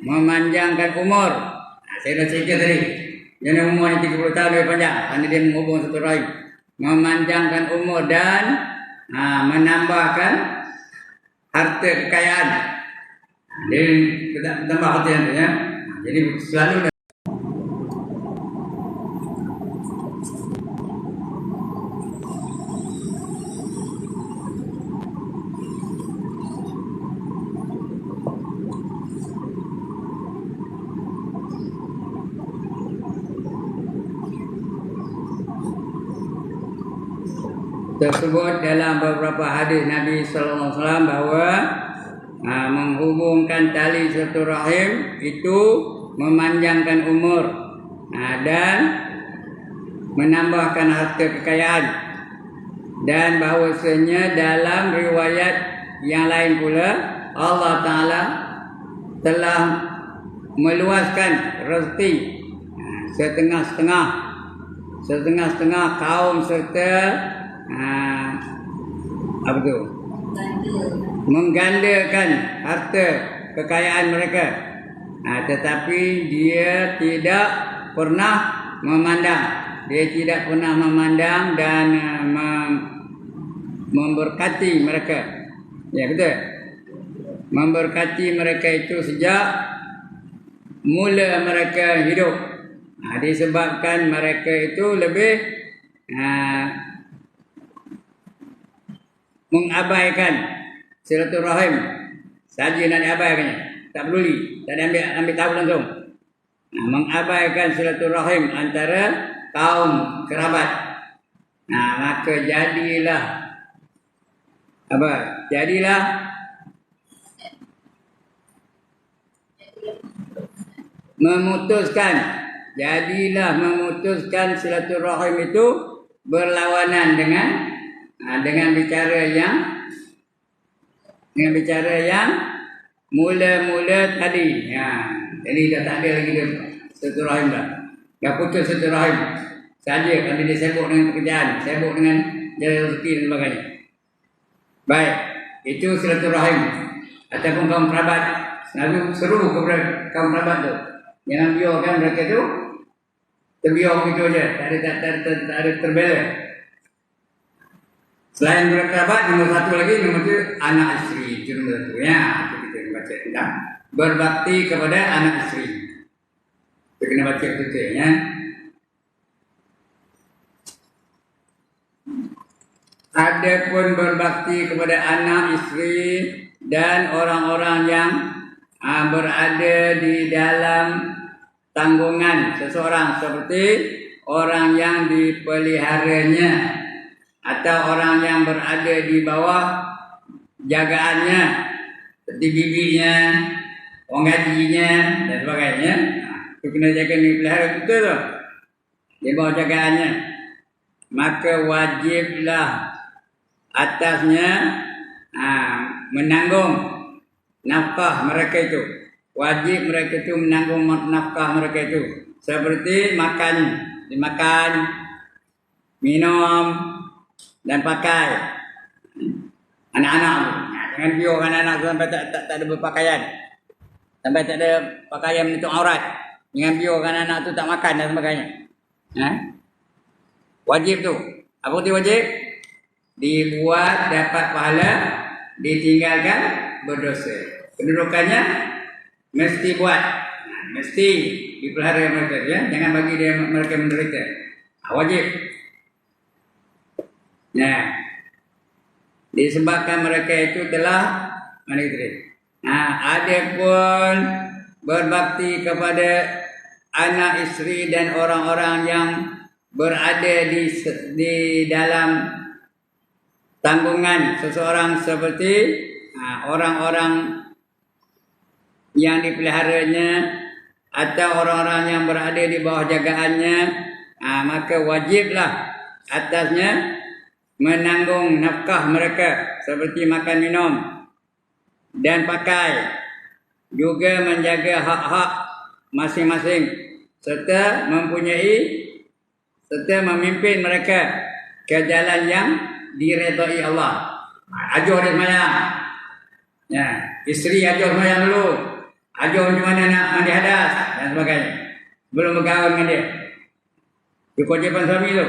memanjangkan umur. Saya dah cerita tadi. Yang umurnya 30 tahun lebih panjang, kerana dia menghubung silaturahim, memanjangkan umur dan menambahkan harta kekayaan. Jadi kita tambah harta ya. Jadi selalu tersebut dalam beberapa hadis Nabi sallallahu alaihi wasallam bahawa menghubungkan tali silaturahim itu memanjangkan umur dan menambahkan harta kekayaan, dan bahawasanya dalam riwayat yang lain pula Allah Ta'ala telah meluaskan rezeki setengah-setengah kaum serta menggandakan harta kekayaan mereka, tetapi dia tidak pernah memandang dan memberkati mereka. Ya, betul. Memberkati mereka itu sejak mula mereka hidup. Disebabkan mereka itu lebih mengabaikan silaturahim saja, nak diabaikannya, tak peduli, tak ambil tahu langsung. Mengabaikan silaturahim antara kaum kerabat. Maka jadilah memutuskan silaturahim itu berlawanan dengan bicara yang mula-mula tadi. Jadi dah tak ada lagi silaturahim dah. Dah putus silaturahim saja kerana dia sibuk dengan pekerjaan, sibuk dengan jalan rezeki dan sebagainya. Baik, itu silaturahim ataupun kaum kerabat. Nabi seru kepada kaum kerabat tu, jangan biarkan mereka tu terbiar begitu saja, tak ada terbela. Selain berkerabat, nombor satu lagi, nombor tu anak isteri. Itu nombor satu. Ya, itu kita baca tentang berbakti kepada anak isteri. Kita kena baca betul ya. Adapun berbakti kepada anak isteri dan orang-orang yang berada di dalam tanggungan seseorang, seperti orang yang dipeliharanya atau orang yang berada di bawah jagaannya, seperti bibinya, orang gajinya dan sebagainya. Itu kena jaga ni, pelihara betul tu, di bawah jagaannya. Maka wajiblah atasnya menanggung nafkah mereka itu. Wajib mereka itu menanggung nafkah mereka itu, seperti makan, minum dan pakai anak-anak. Jangan biarkan anak sampai tak ada berpakaian, sampai tak ada pakaian menutup aurat. Jangan biarkan anak tu tak makan dan sebagainya. Wajib tu. Apa tu wajib? Dibuat dapat pahala, ditinggalkan berdosa. Kedudukannya mesti buat, mesti dipelihara mereka, ya. Jangan bagi mereka menderita. Wajib. Ya. Disebabkan mereka itu telah menderita. Ada pun berbakti kepada anak isteri dan orang-orang yang berada di dalam tanggungan seseorang seperti orang-orang yang dipeliharanya atau orang-orang yang berada di bawah jagaannya, maka wajiblah atasnya menanggung nafkah mereka seperti makan minum dan pakai, juga menjaga hak-hak masing-masing serta memimpin mereka ke jalan yang diredai Allah. Ajar dia sembahyang. Ya, isteri ajar sembahyang dulu. Ajar macam mana nak mandi hadas dan sebagainya. Belum berkawan dengan dia. Itu kewajiban suami tu.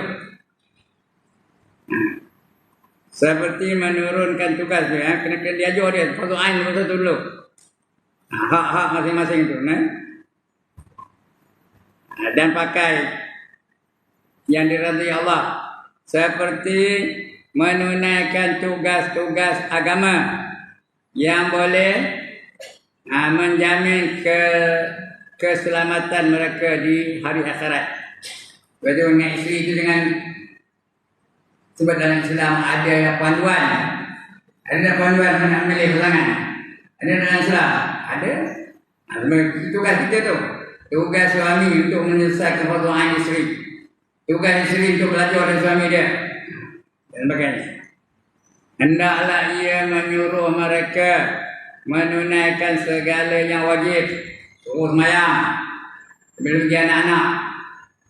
Seperti menurunkan tugas dia, kena diajar dia. Fardu ain masa tu dulu. Hak-hak masing-masing tu, dan pakai yang diridai Allah, seperti menunaikan tugas-tugas agama yang boleh menjamin keselamatan mereka di hari akhirat. Betul dengan isteri itu dengan sebab dalam Islam ada panduan. Ada panduan nak milih pasangan. Ada dalam Islam. Ada. Tugas kita tu. Tugas suami untuk menyelesaikan fardu ain isteri. Tugas isteri untuk belajar dengan suami dia. Dan sebagainya. Hendaklah ia menyuruh mereka menunaikan segala yang wajib. Suruh sembahyang. Sebelum dia anak-anak.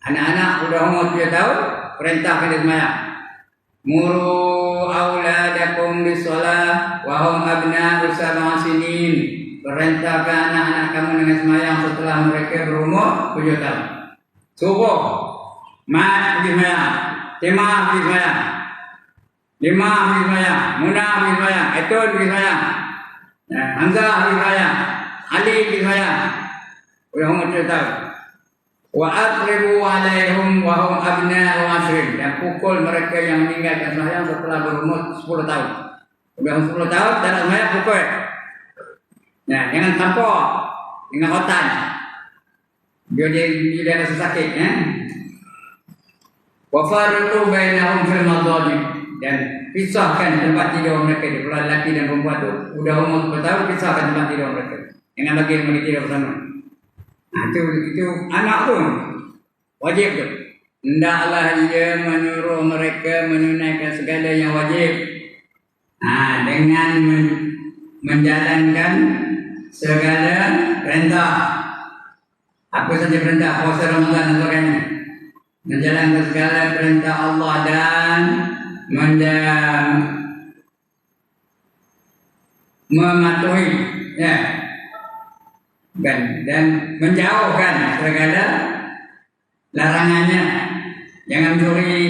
Anak-anak sudah umur 7 tahun, perintahkan dia sembahyang. Muru auladakum bisolah wa hum abna'u sab'a sinin. Perintahkan anak-anak kamu dengan sembahyang setelah mereka berumur 7 tahun. Subuh, mat pergi sembahyang, timah pergi sembahyang, limah pergi sembahyang, munah pergi sembahyang, Aitun pergi sembahyang, Hamzah pergi sembahyang, Ali pergi sembahyang. Sudah umur 7 tahun. Wa aqribu alaihim wa hum abna'u ashrin. Dan pukul mereka yang meninggalkan sembahyang setelah berumur 10 tahun. Sudah 10 tahun tak nak sembahyang, pukul. Jangan tampar dengan rotan. Dia rasa sakit, ya. Wa farqu bainahum fil madajid. Dan pisahkan tempat tidur mereka. Di pulau lelaki dan perempuan tu sudah umur 10 tahun, pisahkan tempat tidur mereka. Jangan bagi mereka tidur bersama. Itu anak tu wajib tu. Hendaklah ia menyuruh mereka menunaikan segala yang wajib, dengan menjalankan segala perintah. Apa saja perintah puasa Ramadan dan sebagainya. Menjalankan segala perintah Allah dan mematuhi, ya. Dan menjauhkan segala larangannya. Jangan mencuri,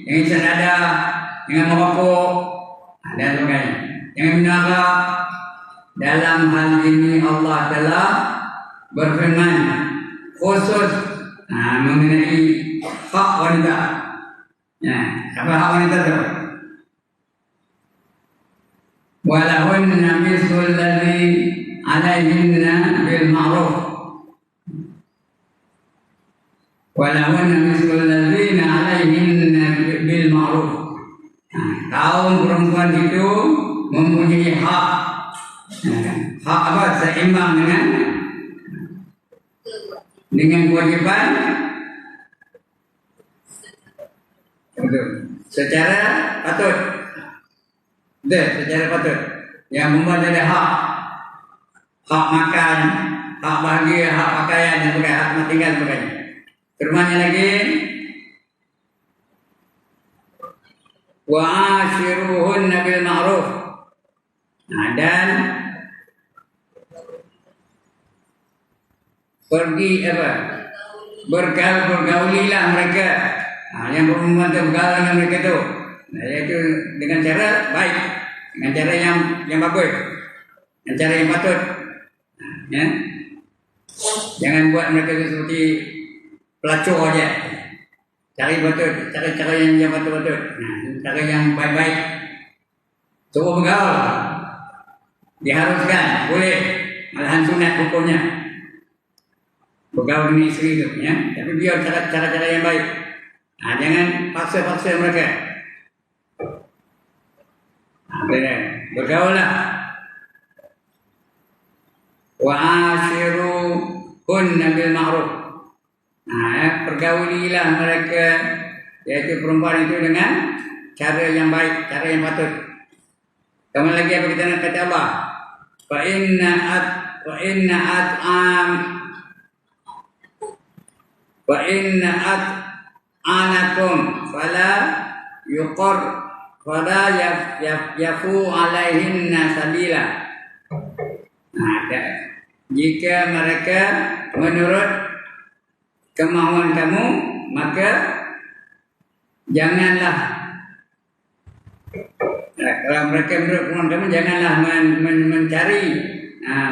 jangan senada, jangan merokok, dan sebagainya. Jangan menarak. Dalam hal ini Allah telah berfirman khusus mengenai hak wanita. Apa hak wanita itu? Walahunna mislul ladzi alaihinna bil ma'ruf. Walahunna mislul ladzina alaihinna bil ma'ruf. Kaum perempuan itu mempunyai hak. Hak apa? Seimbang dengan kewajiban. Secara patut. Secara patut. Yang membuat ada hak. Hak makan, hak bahagia, hak pakaian dan sebagainya, hak tempat tinggal dan sebagainya. Firman-Nya lagi, wa ashiruhunna bil ma'ruf. Dan bergaulilah mereka. Yang perempuan itu bergaul dengan mereka itu. Yaitu dengan cara baik, dengan cara yang bagus, dengan cara yang patut. Jangan buat mereka itu seperti pelacur aja. Cari betul, cari cara yang betul-betul. Nah, cara yang baik-baik. Coba bergaul. Diharuskan, boleh. Malahan sunat hukumnya. Bergaul dengan isteri itu, ya. Tapi biar cara-cara yang baik. Nah, jangan paksa-paksa mereka. Nah, bergaullah. Wa ashiruhunna bil ma'ruf. Nah, pergaulilah mereka, yaitu perempuan itu dengan cara yang baik, cara yang patut. Kemudian lagi apa kita nak kata Allah? Fa inna at'anakum fala yuqar fala yafu alaihinna sabila. Nah, jika mereka menurut kemauan kamu, maka janganlah, kalau mereka menurut kemauan kamu, janganlah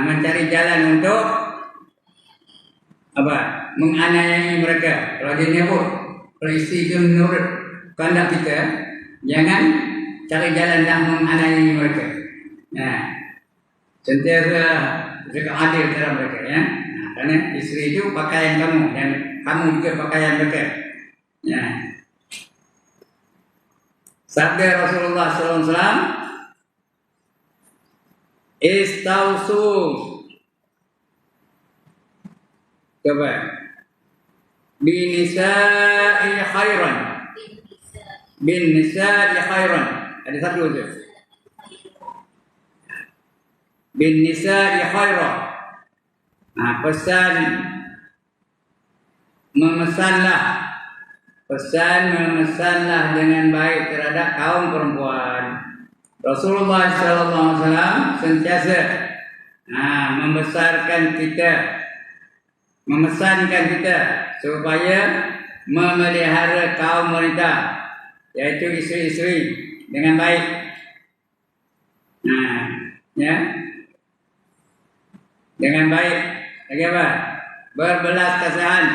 mencari jalan untuk menganiayai mereka. Kalau dia nyebut, kalau isteri itu menurut kehendak kita, jangan cari jalan yang menganiayai mereka. Nah, sentiasa juga adil dalam mereka, ya. Nah, karena istri itu pakaian kamu dan kamu juga pakaian mereka. Ya. Sabda Rasulullah SAW, istausu, coba, binisa'i khairan, ada satu itu, binisa'i khairan. Nah, memesanlah dengan baik terhadap kaum perempuan. Rasulullah SAW sentiasa memesankan kita supaya memelihara kaum wanita, yaitu isteri-isteri, dengan baik. Nah, ya, dengan baik. Lagi apa? Berbelas kasihan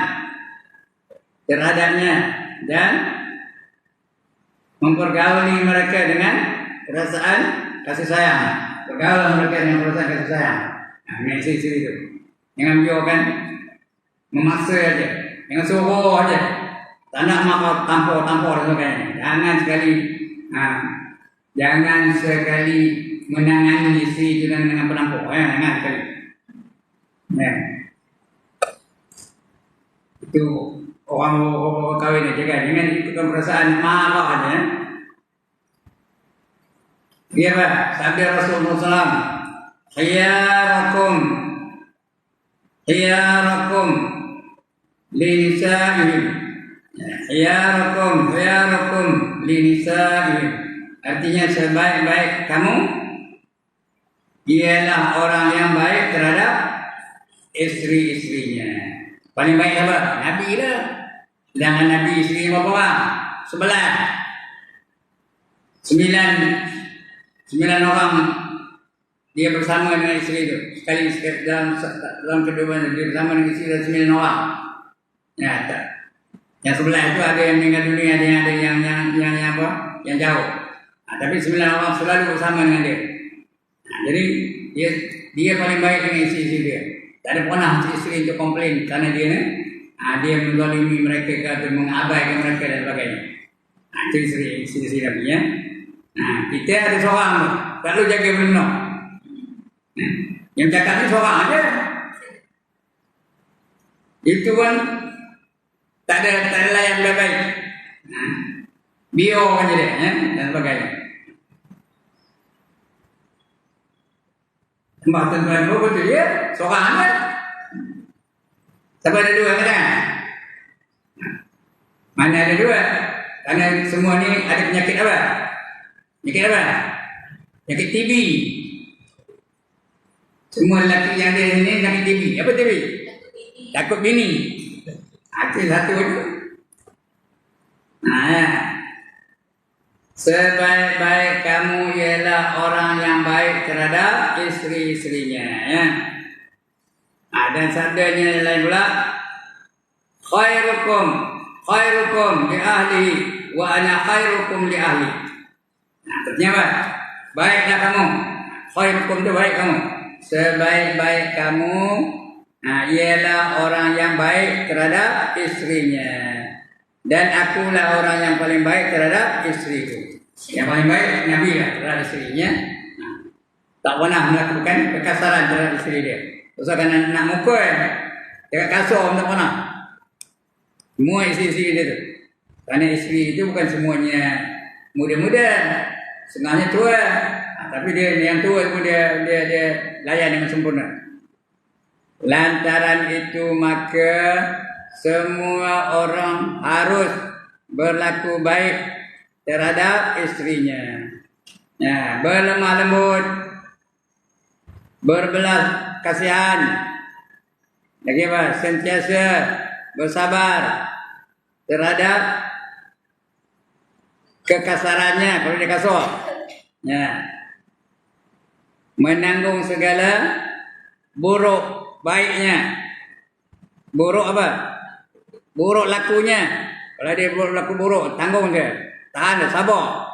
terhadapnya dan mempergauli mereka dengan perasaan kasih sayang. Bergaul mereka dengan perasaan kasih sayang. Nah, ini istri-istri itu. Jangan biarkan memaksa aja, jangan suruh aja. Tak nak makan tampor dan sebagainya. Jangan sekali menangani istri itu dengan penampor. Jangan sekali. Ya. Itu orang kawin aja kan, jangan ikutkan perasaan marah aja. Iya Pak, sabda Rasulullah SAW, khiyarakum linisa'ihim, khiyarakum linisa'ihim. Artinya sebaik-baik kamu ialah orang yang baik terhadap istri-istrinya. Paling baik apa? Nabi lah. Sedangkan Nabi isteri berapa orang? 9 orang dia bersama dengan isteri itu. Sekali dalam kedua dia bersama dengan isteri dan 9 orang. Ya, tak. Yang sebelah itu ada yang meninggal dunia, ada yang apa? Yang jauh. Nah, tapi 9 orang selalu bersama dengan dia. Nah, jadi dia paling baik dengan isteri dia. Tak ada pernah isteri itu komplain karena dia menzalimi mereka atau mengabaikan mereka dan sebagainya. Nah, itu isteri Nabi, ya. Nah, kita ada seorang selalu jaga benar. Nah, yang cakap ni seorang aja. Itu kan tak ada layan baik. Nah, bio aja dia, ya, dan sebagainya. Mbak tuan betul ya, seorang aja. Sampai ada 2 kan? Mana ada 2? Karena semua ni ada penyakit apa? Penyakit TB. Semua lelaki yang ada ni penyakit TB. Apa TB? Takut bini. Itu satu tu. Sebaik-baik kamu ialah orang yang baik terhadap isteri-isterinya, ya. Dan sabdanya yang lain pula, khairukum li ahli wa ana khairukum li ahli. Artinya apa? Baiklah kamu. Khairukum itu baik kamu. Sebaik-baik kamu ialah orang yang baik terhadap istrinya. Dan akulah orang yang paling baik terhadap istriku. Yang paling baik Nabi lah terhadap istrinya. Tak pernah melakukan kekasaran terhadap istri dia. Usahakan nak mukul, dekat kasar tak pernah. Semua isteri-isteri dia tu. Kerana isteri itu bukan semuanya muda-muda, setengahnya tua. Tapi dia yang tua pun dia layan dengan sempurna. Lantaran itu maka semua orang harus berlaku baik terhadap istrinya. Berlemah lembut, berbelas kasihan, lagi apa? Sentiasa bersabar terhadap kekasarannya kalau dia kasar. Menanggung segala buruk baiknya. Buruk apa? Buruk lakunya. Kalau dia laku buruk, tanggung dia. Tahan dia, sabar.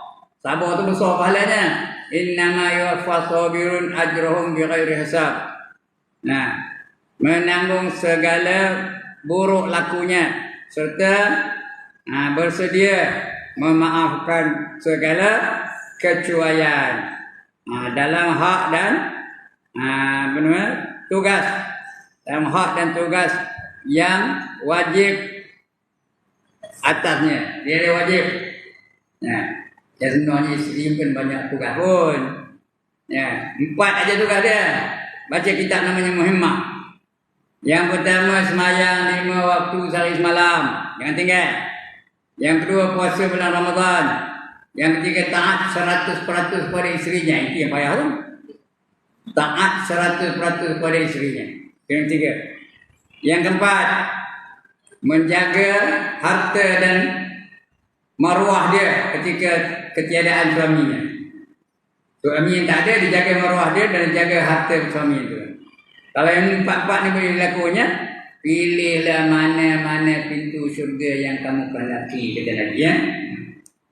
Sabar tu besar pahalanya. Innama yuwaffas sabirun ajrahum bighairi hisab. Menanggung segala buruk lakunya serta bersedia memaafkan segala kecuaian dalam hak dan tugas, dalam hak dan tugas yang wajib atasnya. Dia ada wajib. Ya sebenarnya isteri pun banyak tugas pun. 4 aja tugas dia. Baca kitab namanya Muhimmah. Yang pertama semayang 5 waktu sehari semalam, jangan tinggal. Yang kedua puasa bulan Ramadan. Yang ketiga taat 100% pada isterinya. Itu yang payah tu. Taat 100% pada isterinya. Yang ketiga. Yang keempat, menjaga harta dan maruah dia ketika ketiadaan suaminya. Suami yang tak ada, dijaga maruah dia dan dijaga harta suami itu. Kalau yang 4-4 ni boleh dilakukannya, pilihlah mana-mana pintu syurga yang kamu kehendaki, kata Nabi.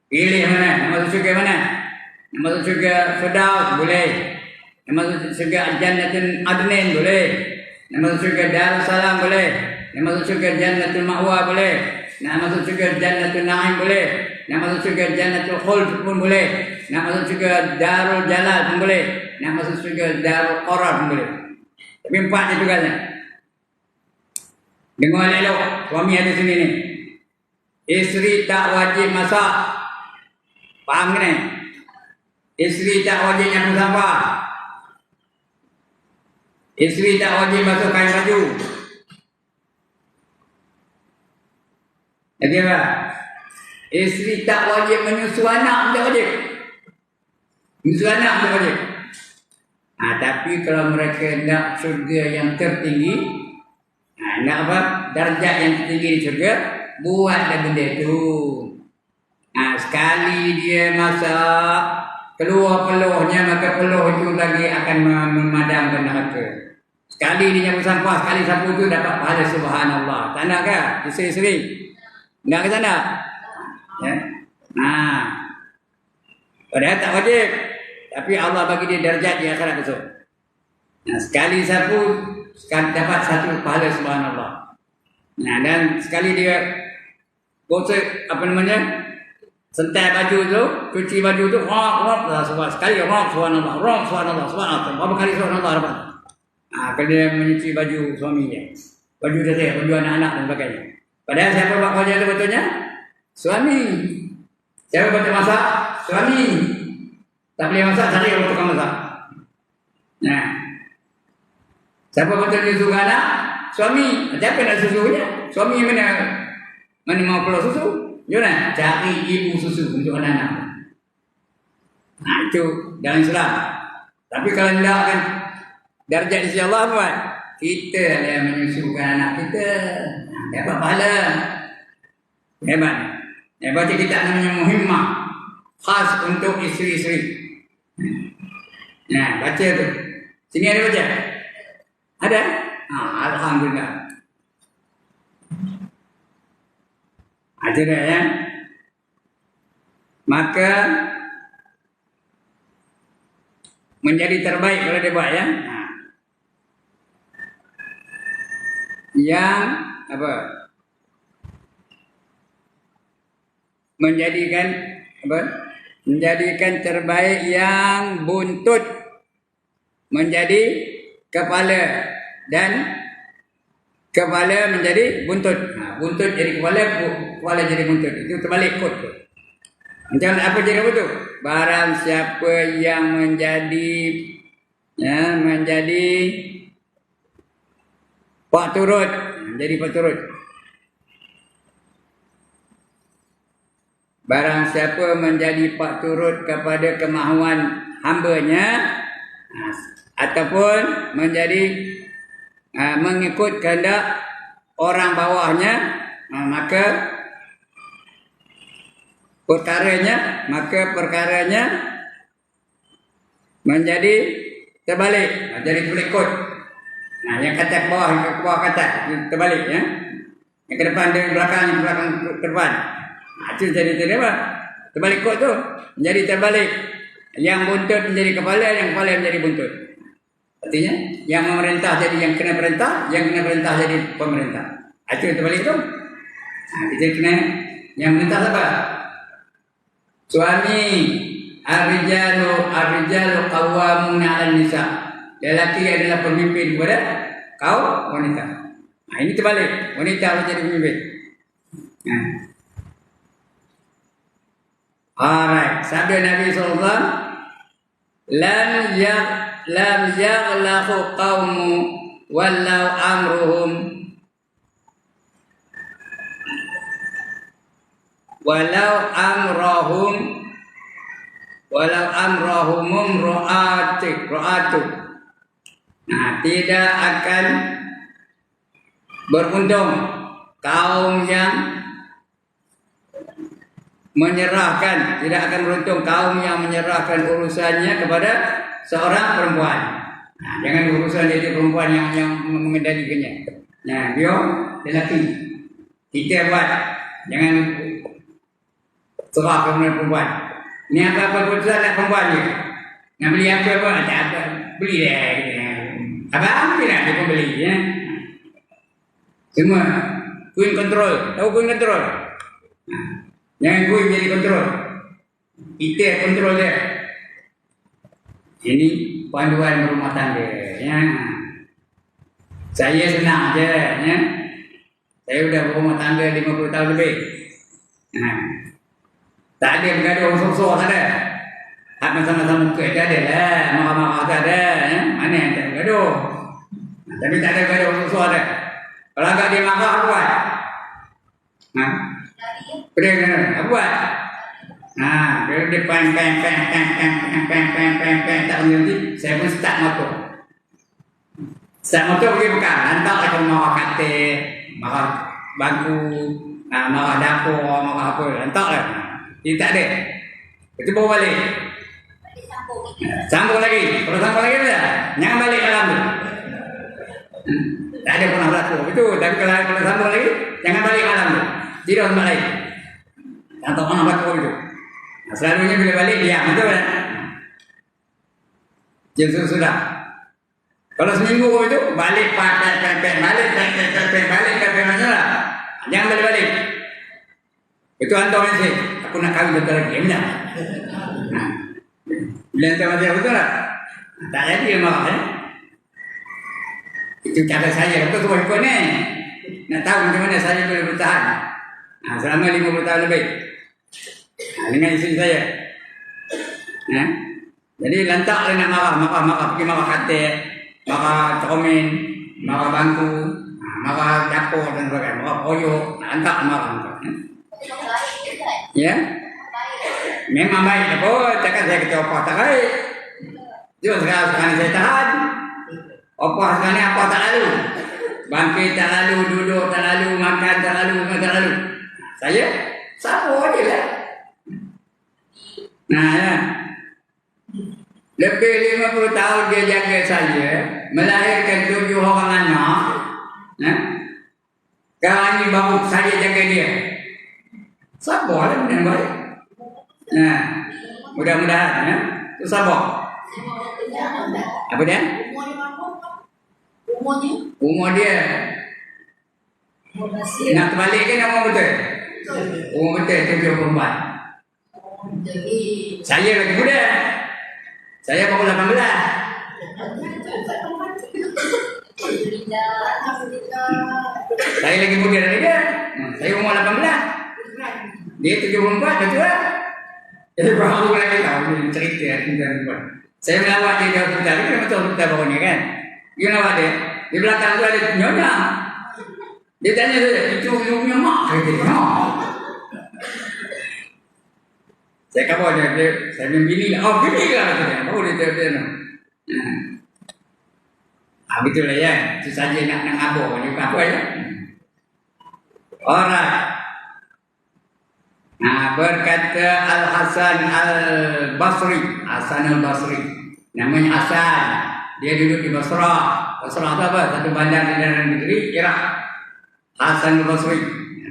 Pilih mana? Nak masuk syurga mana? Nak masuk syurga Firdaus boleh. Nak masuk syurga Jannatul Adnin boleh. Nak masuk syurga Darussalam boleh. Nak masuk syurga Jannatul Ma'wa boleh. Nak masuk syurga Jannatul Na'im boleh. Nak masuk syurga Jannatul Khuld pun boleh. Nak masuk syurga Darul Jalal pun boleh. Nak masuk syurga Darul Qarar pun boleh. Tapi 4 je tugasnya. Dengar elok, suami ada sini ni. Isteri tak wajib masak. Faham ke ni? Isteri tak wajib nyapu sampah. Isteri tak wajib basuh kain baju. Lagi apa? Isteri tak wajib menyusu anak, tak wajib. Menyusu anak tak wajib. Tapi kalau mereka nak syurga yang tertinggi, nak apa? Darjat yang tertinggi di syurga, buatlah benda tu. Sekali dia masak, keluar peluhnya, maka peluh itu lagi akan memadamkan neraka. Sekali dia nyapu sampah, sekali sapu tu dapat pahala subhanallah. Tak nak ke? Isteri-isteri? Nak ke sana? Ya? Padahal tak wajib. Tapi Allah bagi dia darjat di akhirat besok. Sekali sapu, sekali dapat satu pahala subhanallah. Dan sekali dia gosok, sentai baju tu, cuci baju tu, sekali subhanallah, subhanallah. Berapa kali subhanallah dapat? Kalau dia menyuci baju suaminya, baju dia, baju anak-anak dan sebagainya. Padahal siapa buat kerja itu betulnya? Suami. Siapa betul masak? Suami. Tak boleh masak, cari orang tukang masak. Siapa betul nyusu anak? Suami. Siapa nak susunya? Suami mana mau keluar susu? Jom cari ibu susu untuk anak-anak. Itu dalam Islam. Tapi kalau tidak kan darjat di sisi Allah buat. Kita yang menyusukan anak kita. Dapat pahala. Hebat. Baca kitab namanya Muhimmah. Khas untuk isteri-isteri. Baca tu. Sini ada baca? Ada? Alhamdulillah. Ada dah ya. Maka menjadi terbaik kalau dia buat ya. Yang apa? Menjadikan terbaik yang buntut menjadi kepala dan kepala menjadi buntut. Buntut jadi kepala, kepala jadi buntut. Itu terbalik kod tu. Macam apa jadi apa tu? Barang siapa yang menjadi pak turut, menjadi pak turut. Barang siapa menjadi pak turut kepada kemahuan hambanya ataupun menjadi mengikut kehendak orang bawahnya, maka perkaranya menjadi terbalik, jadi terbalik. Yang kata ke bawah kata terbalik ya. Yang ke depan dari belakang ke depan. Itu jadi apa? Terbalik kod tu. Jadi terbalik. Yang buntut menjadi kepala, yang kepala menjadi buntut. Artinya yang memerintah jadi yang kena perintah, yang kena perintah jadi pemerintah. Itu terbalik tu. Kita kena yang perintah apa? Suami ar-rijalu qawwamuna 'alan nisa. Lelaki adalah pemimpin kepada kaum wanita. Ini terbalik. Wanita menjadi pemimpin. Alright. Sabda Nabi SAW, lam yaghlaqu qaumu walau amrahum ra'atu. Tidak akan beruntung kaum yang menyerahkan, tidak akan beruntung kaum yang menyerahkan urusannya kepada seorang perempuan. Jangan urusan jadi perempuan yang mengendalikannya. Dia lelaki. Kita buat, jangan serah kepada perempuan. Ni apa keputusan nak perempuan dia? Nak beli apa? Tak apa. Beli dah. Abang ambil lah dia pun beli ya. Semua queen control. Tahu queen control? Jangan queen jadi control. Kita control dia. Ini panduan rumah tangga ya. Saya senang je ya. Saya sudah berumah tangga 50 tahun lebih. Tak ada bergaduh susah tak ada. Hak sama-sama muka tak ada lah. Marah-marah tak ada ya. Mana yang tak bergaduh. Tapi tak ada bergaduh susah ada. Kalau agak dia marah apa buat? Apa buat? Kalau dia peng tak berhenti, saya pun start motor. Start motor pergi bukan. Hantar akan marah katil, marah bangku, marah dapur, marah apa. Hantar lah. Dia tak ada. Itu bawa balik. Sambung lagi. Kalau sambung lagi apa? Jangan balik dalam tu. Tak ada pernah berlaku. Itu. Tapi kalau sambung lagi, jangan balik dalam tu. Tidak tempat lain. Tak tahu mana berlaku itu. Selalunya bila balik diam. Betul kan? Jadi sudah. Kalau seminggu itu balik balik mana lah. Jangan balik. Itu hantar mesej. Aku nak kahwin betul lagi. Benar? Bila hantar mesej betul tak? Tak jadi dia marah ya. Itu cara saya. Betul semua ikut ni. Nak tahu macam mana saya boleh bertahan. Selama 50 tahun lebih. Dengan isteri saya. Jadi lantak dia nak marah. Pergi marah katil. Marah cermin. Marah bangku. Marah dapur dan sebagainya. Marah koyok. Lantak marah. Ya, memang baik. Takkan saya kata opah tak baik. Juga sekarang saya tahan. Opah sekarang ni apa tak lalu. Bangkit tak lalu, duduk tak lalu, makan tak lalu. Saya sama je lah. Ya. Lebih 50 tahun dia jaga saya. Melahirkan 7 orang anak. Nah, sekarang ini baru saya jaga dia. Sabarlah dengan baik. Nah, mudah-mudahan ya. Itu sabar. Apa dia? Umur dia. Nak terbalik ke nama betul? Umur betul 74. Saya lagi muda. Saya baru 18. Saya lagi muda dari dia. Saya umur 18. Dia 74 betul lah. Jadi baru lagi tahu cerita saya melawat dia di hospital. Ini betul hospital bawah ni kan. Dia melawat dia. Di belakang tu ada nyonya. Dia tanya saya, itu punya mak? Saya kata, no. Saya kabar dia, saya bilang bini lah. Oh, bini lah. Baru dia no. Begitulah ya. Itu saja nak ngabur. Dia apa ya? Alright. Berkata Al-Hasan Al-Basri. Hasan Al-Basri. Namanya Hasan. Dia duduk di Basrah. Basrah itu apa? Satu bandar di dalam negeri Iraq. Hasan Al-Basri.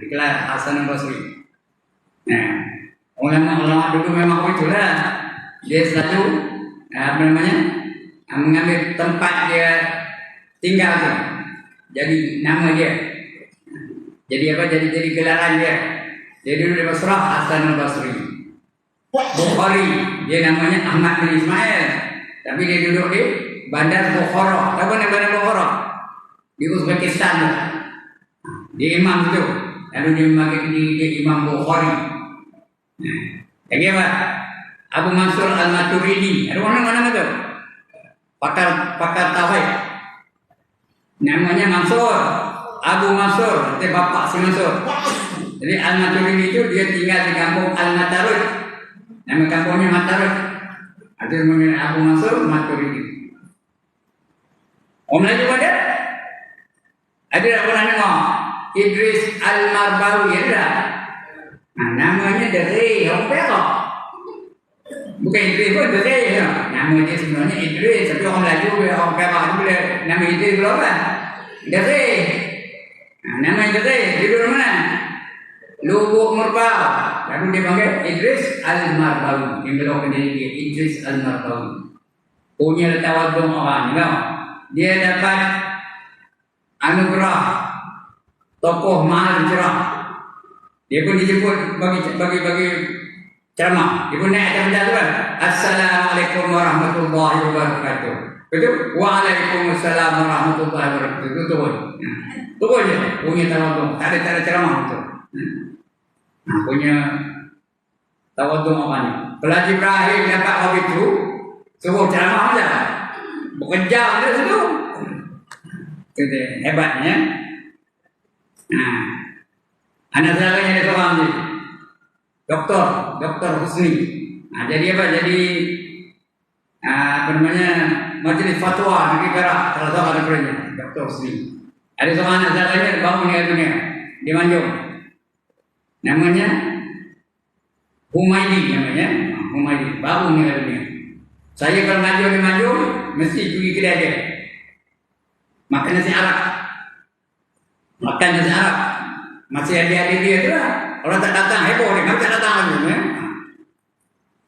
Digelar Hasan Al-Basri. Nah, ulama-ulama dulu memang itulah. Dia selalu mengambil tempat dia tinggal tu. Jadi nama dia. Jadi apa? Jadi gelaran dia. Dia dulu di Basrah, Hasan Al-Basri. Bukhari, dia namanya Ahmad bin Ismail. Tapi dia duduk di Bandar Bukhara. Tahu kan Bandar Bukhara? Di Uzbekistan. Dia imam itu. Lalu dia memakai dia Imam Bukhari. Lagi apa? Abu Mansur Al-Maturidi. Ada orang-orang itu? Pakar tauhid. Namanya Mansur. Abu Mansur, itu bapak si Mansur. Jadi Al-Maturidi itu dia tinggal di kampung Al-Matarud. Nama kampungnya Matarud. Itu namanya Abu Mansur Maturidi. Om lagi pada? Ada tak pernah dengar? Idris Al-Marbawi ada. Nah, namanya dari orang Perak. Bukan Idris pun dari. Nama dia sebenarnya Idris. Tapi orang Melayu, orang Perak itu boleh nama Idris berapa? Dari. Nah, nama dari. Dia duduk mana? Lubuk Merbau. Lalu dia panggil Idris Al-Marbawi. Dia belakang dia Idris Al-Marbawi. Punya tawaduk orang. Dia dapat anugerah tokoh mahal cerah. Dia pun dijemput bagi ceramah. Dia pun naik atas benda tu kan. Assalamualaikum warahmatullahi wabarakatuh. Betul? Waalaikumsalam warahmatullahi wabarakatuh. Itu turun. Turun je. Punya tawaduk. Tak ada ceramah betul. Punya tawaduk apa ni? Pelajar Ibrahim dapat hobi itu suruh ceramah saja. Bekerja dia situ. Itu hebatnya. Anak saudaranya ada seorang ni. Doktor Husni. Jadi apa? Jadi majlis fatwa negeri Perak. Salah satu ada perannya. Doktor Husni. Ada seorang anak saudaranya baru meninggal dunia di Manjung. Namanya Humaydi Humaydi baru meninggal dunia. Saya kalau ngajar di Manjung mesti pergi kedai dia. Makan nasi Arab. Masih ada dia tu lah. Orang tak datang heboh dia. Kenapa tak datang lagi?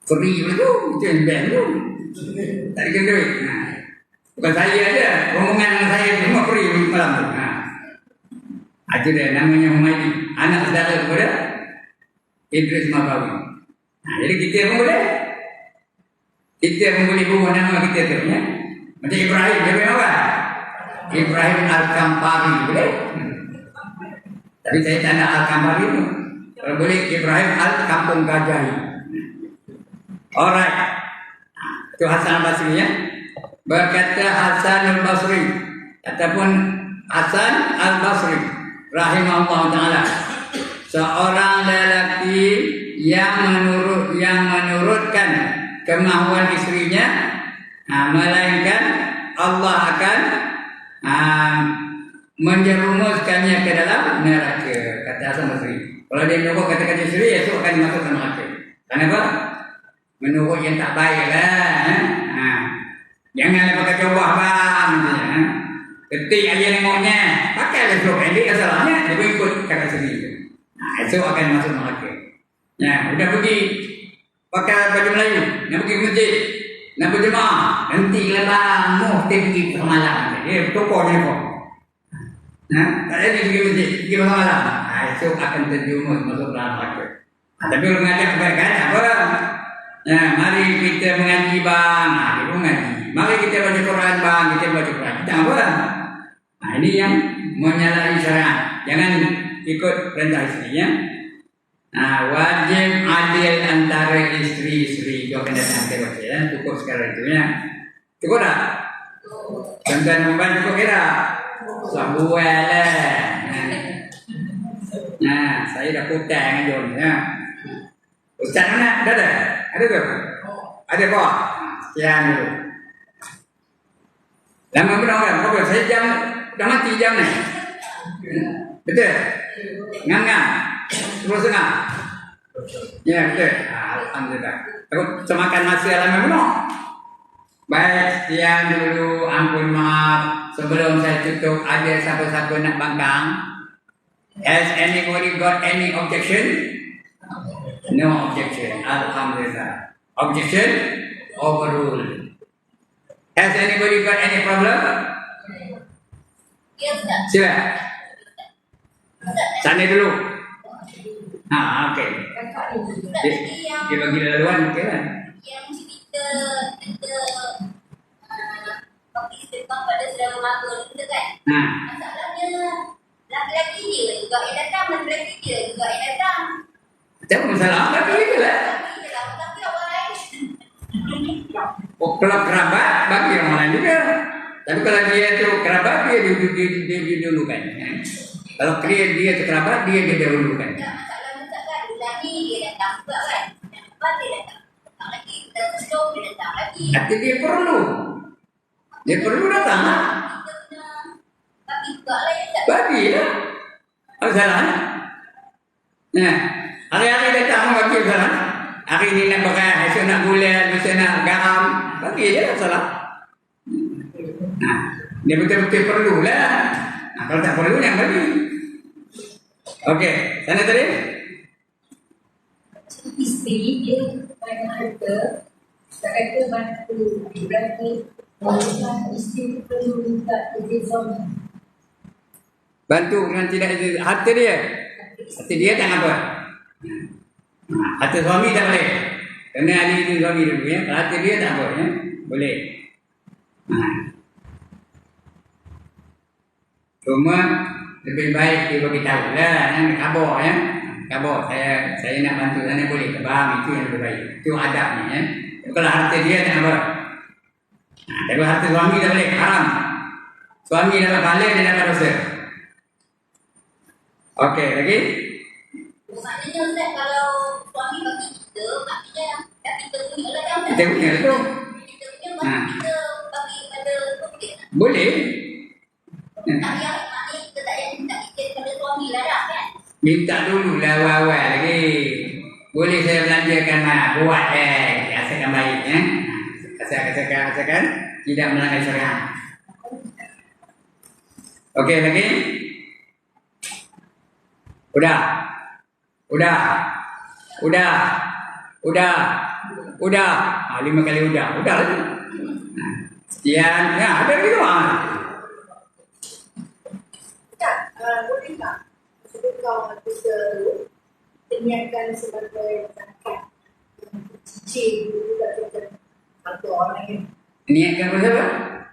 Free betul. Itu yang best tu. Tak ada duit. Bukan saya aja. Rombongan dengan saya semua free malam tu. Itu dia namanya Humaydi. Anak saudara kepada Idris Marbawi. Jadi kita pun boleh. Kita pun boleh buat nama kita tu. Ya? Macam Ibrahim. Dia punya apa? Ibrahim Al-Kampari. Boleh? Tapi saya tak nak Al-Kampari tu. Kalau boleh Ibrahim Al-Kampung Gajah. Alright. Itu Hasan Al-Basri ya. Berkata Hasan Al-Basri ataupun Hasan Al-Basri rahimahullah ta'ala, seorang lelaki yang menurutkan kemahuan istrinya, melainkan Allah akan menjerumuskannya ke dalam neraka. Kata Hasan Basri. Kalau dia menurut kata-kata isteri, esok akan dimasukkan neraka. Kenapa? Menurut yang tak baik lah. Jangan pakai coba bang. Ketik aja nengoknya. Pakai ada flow pendek asalnya, dia pun ikut kakak sendiri. Nah, itu akan masuk neraka. Ya, udah pergi pakai baju Melayu, nak pergi ke masjid, nak berjemaah, nanti lepas dia pergi malam. Dia tokor ni kok. Nah, tak jadi pergi masjid, pergi malam. Nah, itu akan terjumus masuk dalam neraka. Tapi kalau mengajak kebaikan, apa? Nah, mari kita mengaji bang, dia pun mengaji. Mari kita baca Quran bang, kita baca Quran. Kita apa? Nah, ini yang menyalahi syariat. Jangan ikut perintah isteri ya. Nah, wajib adil antara isteri-isteri. Itu akan datang kita baca ya. Cukup sekarang itu ya. Cukup tak? Tuan-tuan membantu cukup kira? Sebuah lah. Nah, saya dah putang dengan John ya. Ustaz mana? Ada? Ada tu? Ada kok? Sekian dulu. Lama berapa kan? Berapa? Saya jam dah mati jam ni. Betul? Ngam-ngam? 10.30? Ya betul. Alhamdulillah. Aku semakan masa lama benar. Baik, sekian dulu. Ampun maaf. Sebelum saya tutup, ada siapa-siapa nak bangkang? Has anybody got any objection? No objection. Alhamdulillah. Objection? Overruled. Has anybody got any problem? Sila. Sana dulu. Okey. Dia bagi laluan okey kan? Yang kita kopi istiqamah pada saudara mara kita kan. Masalahnya laki-laki dia juga yang datang, laki-laki dia juga yang datang. Tak masalah, tapi itulah. Tapi orang lain. Kalau kerabat, bagi orang lain juga. Tapi kalau dia tu kerabat, dia didulukan. Kalau dia tu kerabat, dia didahulukan. Tak masalah kan. Bulan ni dia datang juga kan. Yang lepas dia datang lagi. Kita stop dia datang lagi. Arti dia perlu. Dia perlu datang lah. Kita kena bagi juga lah ya tak? Bagi lah. Apa salah? Nah, hari-hari datang bagi salah. Hari ni nak pakai, esok nak gula, esok nak garam. Bagi je lah salah. Nah, dia betul-betul perlu lah. Nah, kalau tak perlu, jangan bagi. Okey, sana tadi? Isteri dia banyak harta, tak kata bantu berarti isteri perlu minta izin suami. Bantu dengan tidak izin harta dia. Harta dia tak apa. Harta suami tak boleh. Kena ada izin suami dulu ya. Kalau harta dia tak apa ya. Boleh. Cuma lebih baik dia beritahu lah. Khabar ya. Khabar saya nak bantu sana boleh. Faham itu yang lebih baik. Itu adabnya ya. Kalau harta dia tak apa. Tapi harta suami tak boleh. Haram. Suami dapat pahala dia dapat dosa. Okey, lagi? Maknanya Ustaz, kalau suami bagi kita, maknanya dah kita punya lah kan? Kita punya tu. Kita punya maksud kita bagi pada suami. Boleh. Maknanya kita tak payah minta izin pada suami lah dah kan? Minta dulu lah awal-awal lagi. Boleh saya belanjakan buat asalkan baik ya. Asalkan tidak melanggar syariat. Okey lagi? Udah. 5 kali udah lagi. Sekian. Ya, ada lagi tu. Tak, boleh tak? Sedekah kita niatkan sebagai zakat cicil juga kita atau orang yang Niatkan apa?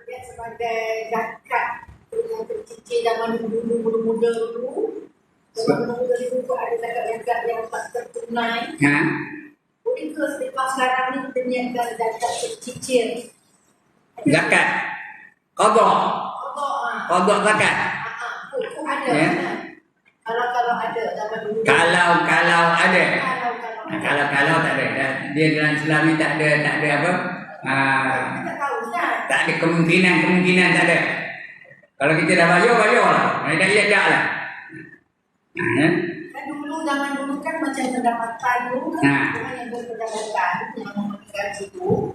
niat sebagai zakat yang tercicil zaman dulu muda-muda dulu. Zaman muda dulu ada zakat yang tak tertunai. Boleh ke sedekah sekarang ni kita niatkan zakat tercicil? Zakat. Qadha zakat. Hukum ada. Ya. Kalau ada zaman dulu. Kalau ada. Kalau Tak ada. Dia dalam Islam ni tak ada apa? kita tahu Ustaz. Tak ada kemungkinan tak ada. Kalau kita dah bayar lah. Kalau tak iya lah. Kan zaman dulu kan macam pendapatan tu kan orang yang berpendapatan yang memenuhi gaji tu.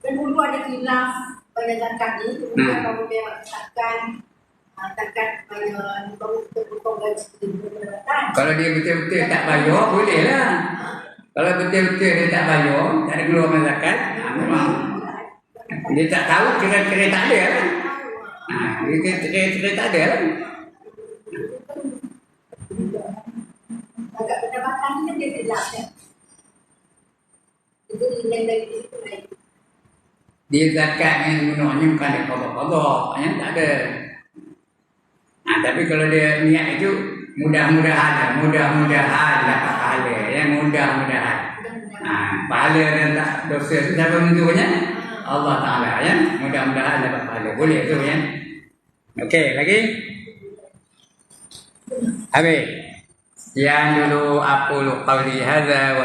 Dan dulu ada khilaf pada zakat ni, kemudian apabila mengatakan takkan bayar baru potong gaji pendapatan. Kalau dia betul-betul tak bayar, boleh lah. Kalau betul-betul dia tak bayar, tak ada keluaran zakat, memang dia tak tahu, kira-kira tak ada lah. Dia kira-kira tak ada lah. Agak pendapatan ni dia gelap kan. Itu nilai dari itu lain. Dia zakat yang gunanya bukan ada kodok-kodok, yang tak ada. Tapi kalau dia niat itu mudah-mudahan dapat pahala, yang mudah-mudahan. Pahala dan tak dosa itu siapa menentunya? Allah Ta'ala, ya. Mudah-mudahan dapat pahala. Boleh tu, ya. Okey, lagi? Habis. Sekian dulu aqulu qawli hadza wa